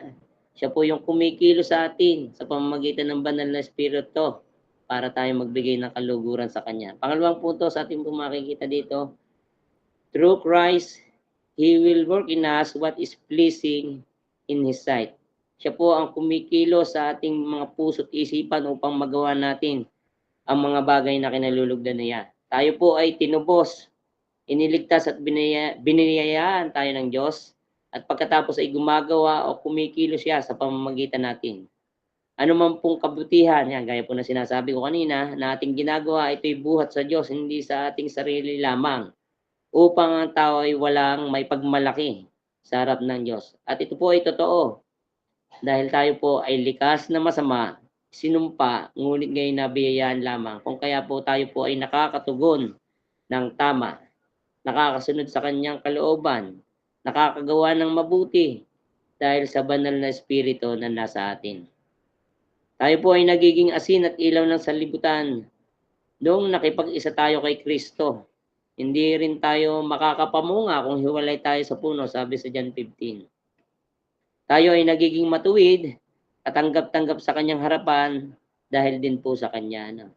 siya po yung kumikilo sa atin sa pamamagitan ng banal na Espiritu para tayo magbigay ng kaluguran sa kanya. Pangalawang punto sa ating makikita dito, through Christ, He will work in us what is pleasing in His sight. Siya po ang kumikilo sa ating mga puso't isipan upang magawa natin ang mga bagay na kinalulugdan niya. Tayo po ay tinubos, iniligtas at biniyayaan tayo ng Diyos at pagkatapos ay gumagawa o kumikilo siya sa pamamagitan natin. Ano man pong kabutihan, yan, gaya po na sinasabi ko kanina, na ating ginagawa, ito'y buhat sa Diyos, hindi sa ating sarili lamang, upang ang tao ay walang may pagmalaki sa harap ng Diyos. At ito po ay totoo, dahil tayo po ay likas na masama, sinumpa, ngunit ngayon nabiyayaan lamang. Kung kaya po tayo po ay nakakatugon ng tama, nakakasunod sa kanyang kalooban, nakakagawa ng mabuti dahil sa banal na Espiritu na nasa atin. Tayo po ay nagiging asin at ilaw ng sanlibutan noong nakipag-isa tayo kay Kristo. Hindi rin tayo makakapamunga kung hiwalay tayo sa puno, sabi sa John 15. Tayo ay nagiging matuwid at tanggap-tanggap sa kanyang harapan dahil din po sa kanya.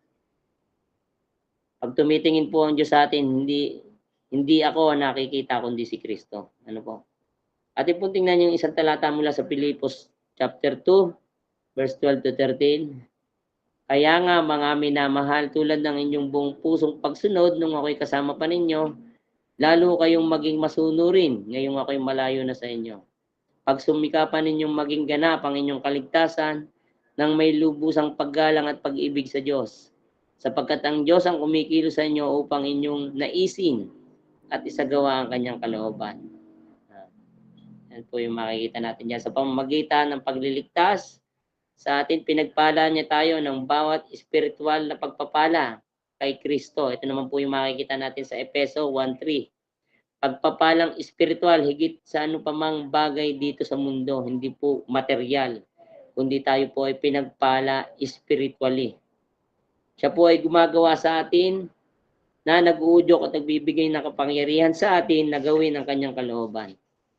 Pag tumitingin po ang Diyos sa atin, hindi ako nakikita kundi si Kristo. Ano po? Atin po tingnan yung isang talata mula sa Pilipos chapter 2, verse 12 to 13. Kaya nga mga minamahal, tulad ng inyong buong pusong pagsunod nung ako'y kasama pa ninyo, lalo kayong maging masunurin ngayong ako'y malayo na sa inyo. Pagsumikapan ninyong maging ganap ang inyong kaligtasan ng may lubusang paggalang at pag-ibig sa Diyos. Sapagkat ang Diyos ang kumikilo sa inyo upang inyong naisin at isagawa ang kanyang kalooban. Yan po yung makikita natin dyan. Sa pamamagitan ng pagliligtas, sa atin pinagpala niya tayo ng bawat espiritual na pagpapala kay Kristo. Ito naman po yung makikita natin sa Efeso 1:3. pagpapalang espiritual higit sa ano pa mang bagay dito sa mundo, hindi po material, kundi tayo po ay pinagpala spiritually. Siya po ay gumagawa sa atin na nag-uudyok at nagbibigay ng kapangyarihan sa atin na gawin ang kanyang kalooban.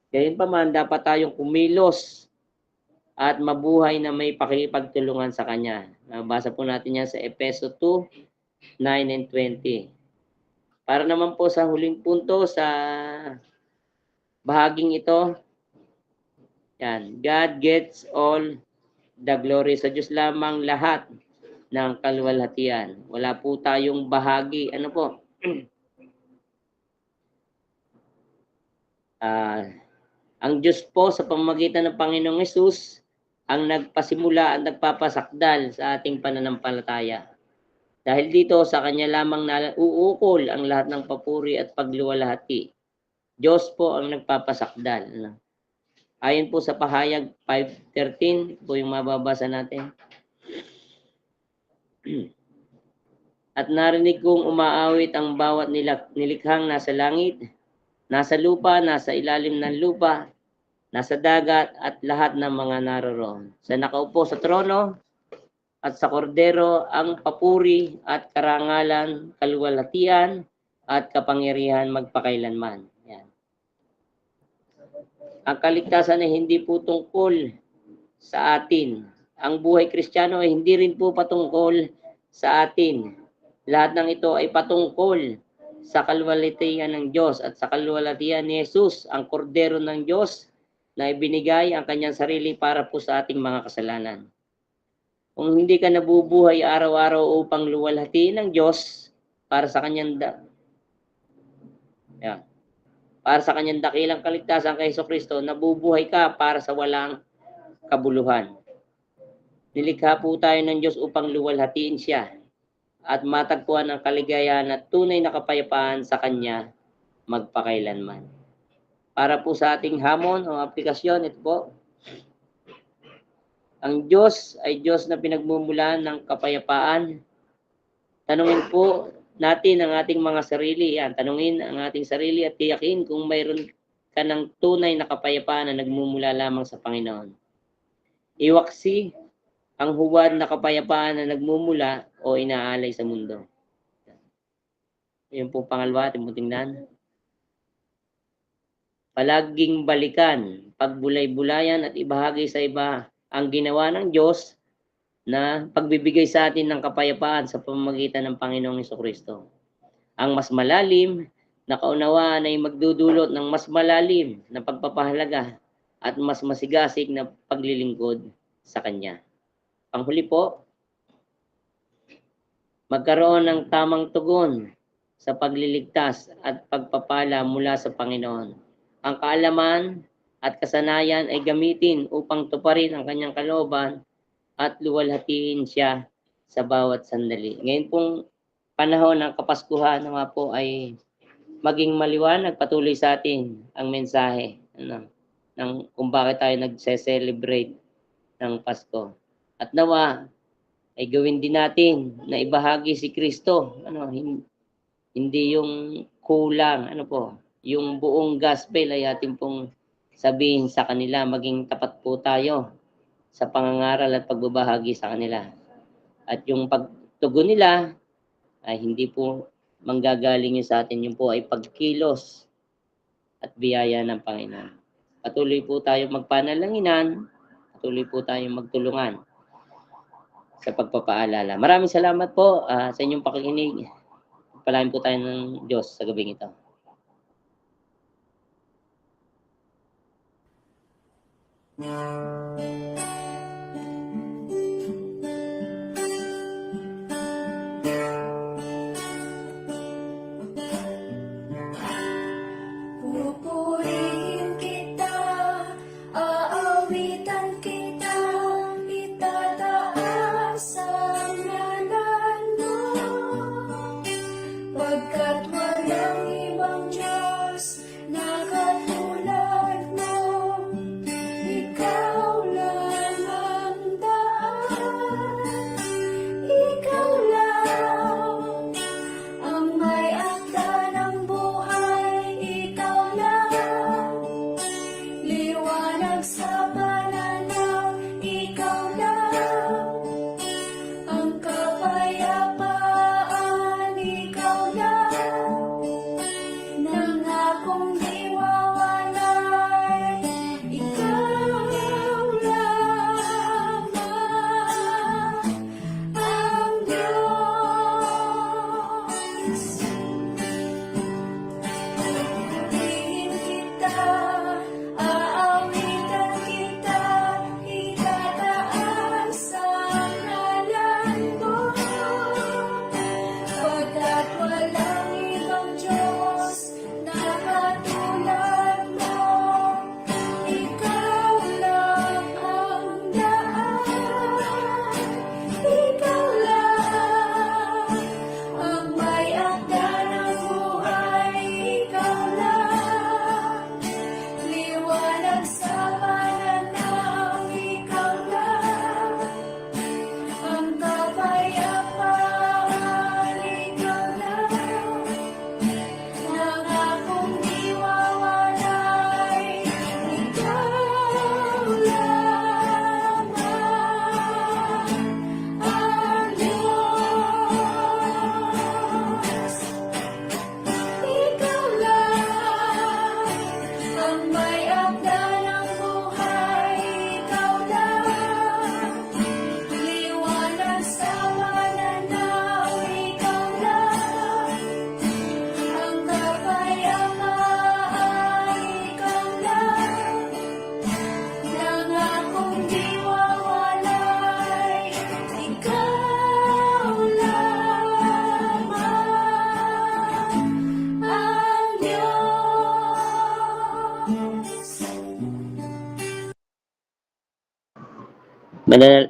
Gayunpaman, dapat tayong kumilos at mabuhay na may pakikipagtulungan sa Kanya. Nabasa po natin yan sa Efeso 2, 9 and 20. Para naman po sa huling punto sa bahaging ito, yan, God gets all the glory. Sa Diyos lamang lahat ng kaluwalhatian. Wala po tayong bahagi. Ano po? Ang Diyos po sa pamamagitan ng Panginoong Hesus ang nagpasimula at nagpapasakdal sa ating pananampalataya. Dahil dito sa Kanya lamang nauukol ang lahat ng papuri at pagluwalhati. Diyos po ang nagpapasakdal. Ayon po sa Pahayag 5:13, po yung mababasa natin. At narinig kong umaawit ang bawat nilikhang nasa langit, nasa lupa, nasa ilalim ng lupa, nasa dagat at lahat ng mga naroroon. Sa nakaupo sa trono at sa kordero ang papuri at karangalan, kaluwalhatian at kapangyarihan magpakailanman. Yan. Ang kaligtasan ay hindi po tungkol sa atin. Ang buhay Kristiyano ay hindi rin po patungkol sa atin. Lahat ng ito ay patungkol sa kaluwalhatian ng Diyos at sa kaluwalhatian ni Jesus, ang kordero ng Diyos na ibinigay ang kanyang sarili para po sa ating mga kasalanan. Kung hindi ka nabubuhay araw-araw upang luwalhatiin ng Diyos para sa kanyang para sa kanyang dakilang kaligtasan kay Jesucristo, nabubuhay ka para sa walang kabuluhan. Nilikha po tayo ng Diyos upang luwalhatiin siya at matagpuan ang kaligayahan at tunay na kapayapaan sa Kanya magpakailanman. Para po sa ating hamon o aplikasyon, ito po. Ang Diyos ay Diyos na pinagmumulan ng kapayapaan. Tanungin po natin ang ating mga sarili. Yan, tanungin ang ating sarili at tiyakin kung mayroon ka ng tunay na kapayapaan na nagmumula lamang sa Panginoon. Iwaksi ang huwad na kapayapaan na nagmumula o inaalay sa mundo. Yun po pangalawa, ating tingnan. Palaging balikan, pagbulay-bulayan at ibahagi sa iba ang ginawa ng Diyos na pagbibigay sa atin ng kapayapaan sa pamamagitan ng Panginoong Jesucristo. Ang mas malalim na kaunawaan ay magdudulot ng mas malalim na pagpapahalaga at mas masigasig na paglilingkod sa Kanya. Panghuli po, magkaroon ng tamang tugon sa pagliligtas at pagpapala mula sa Panginoon. Ang kaalaman at kasanayan ay gamitin upang tuparin ang kanyang kalooban at luwalhatiin siya sa bawat sandali. Ngayon pong panahon ng Kapaskuhan naman po ay maging maliwanag patuloy sa atin ang mensahe ng kung bakit tayo nagse-celebrate ng Pasko. At nawa ay gawin din natin na ibahagi si Kristo, hindi yung kulang, yung buong gospel ay ating pong sabihin sa kanila, maging tapat po tayo sa pangangaral at pagbabahagi sa kanila. At yung pagtugon nila ay hindi po manggagaling yun sa atin, yung po ay pagkilos at biyaya ng Panginoon. Patuloy po tayo magpanalanginan, patuloy po tayo magtulungan sa pagpapaalala. Maraming salamat po sa inyong pakikinig. Palain po tayo ng Diyos sa gabing ito. Pupurihin kita, aawitan kita, itataas ang ngalan mo. Pagkat walang ibang Diyos na katulad mo, ikaw lang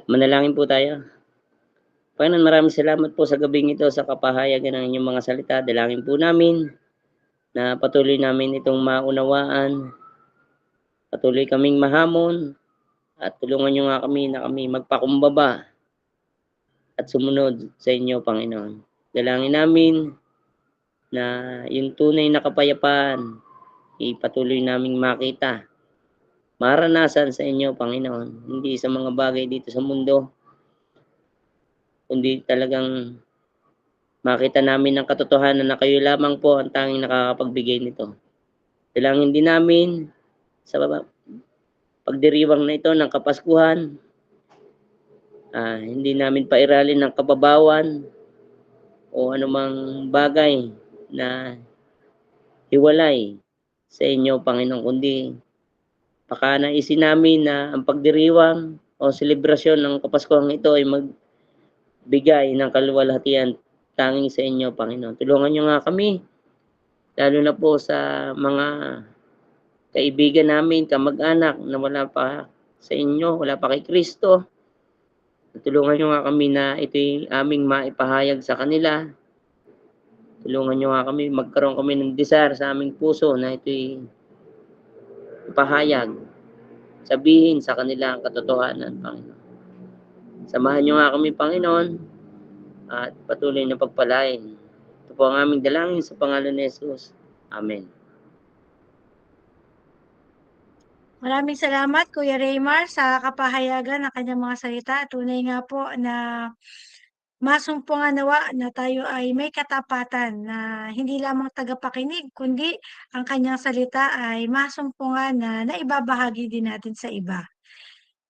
Manalangin po tayo. Panginoon, maraming salamat po sa gabing ito sa kapahayagan ng inyong mga salita. Dalangin po namin na patuloy namin itong maunawaan, patuloy kaming mahamon, at tulungan niyo nga kami na kami magpakumbaba at sumunod sa inyo, Panginoon. Dalangin namin na yung tunay na kapayapaan, ipatuloy naming makita, maranasan sa inyo, Panginoon. Hindi sa mga bagay dito sa mundo, kundi talagang makita namin ang katotohanan na kayo lamang po ang tanging nakakapagbigay nito. Dalangin din namin sa pagdiriwang na ito ng Kapaskuhan, hindi namin pairalin ng kababawan o anumang bagay na hiwalay sa inyo, Panginoon, kundi pakanaisin namin na ang pagdiriwang o selebrasyon ng Kapaskuhan ito ay magbigay ng kaluwalhatian tanging sa inyo, Panginoon. Tulungan niyo nga kami, lalo na po sa mga kaibigan namin, kamag-anak na wala pa sa inyo, wala pa kay Kristo. Tulungan niyo nga kami na ito'y aming maipahayag sa kanila. Tulungan niyo nga kami, magkaroon kami ng desire sa aming puso na ito'y ipahayag, sabihin sa kanila ang katotohanan, Panginoon. Samahan niyo nga kami, Panginoon, at patuloy na pagpalain. Ito po ang aming dalangin sa pangalan ni Jesus. Amen. Maraming salamat, Kuya Raymar, sa kapahayagan ng kanyang mga salita. Tunay nga po na masumpungan nawa na tayo ay may katapatan na hindi lamang tagapakinig, kundi ang kanyang salita ay masumpungan na naibabahagi din natin sa iba.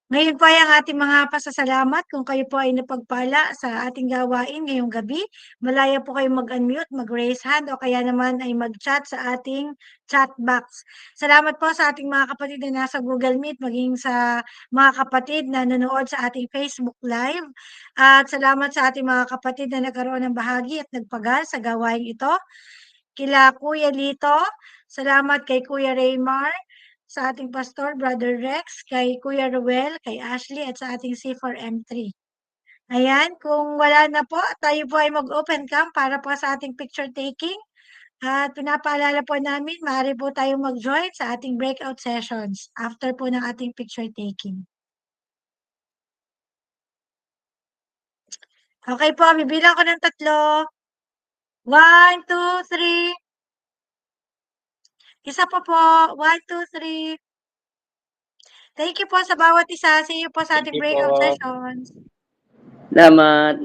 Ngayon po ay ang ating mga pasasalamat kung kayo po ay napagpala sa ating gawain ngayong gabi. Malaya po kayo mag-unmute, mag-raise hand o kaya naman ay mag-chat sa ating chat box. Salamat po sa ating mga kapatid na nasa Google Meet, maging sa mga kapatid na nanonood sa ating Facebook Live. At salamat sa ating mga kapatid na nagkaroon ng bahagi at nagpagal sa gawain ito. Kila Kuya Lito, salamat kay Kuya Raymar, sa ating pastor, Brother Rex, kay Kuya Ruel, kay Ashley, at sa ating C4M3. Ayan, kung wala na po, tayo po ay mag-open cam para po sa ating picture taking. At pinapaalala po namin, maaari po tayong mag-join sa ating breakout sessions after po ng ating picture taking. Okay po, bibilang ko ng 3. 1, 2, 3. Isa pa po. 1, 2, 3. Thank you po sa bawat isa. See you po sa ating Thank you breakout po. sessions. Salamat.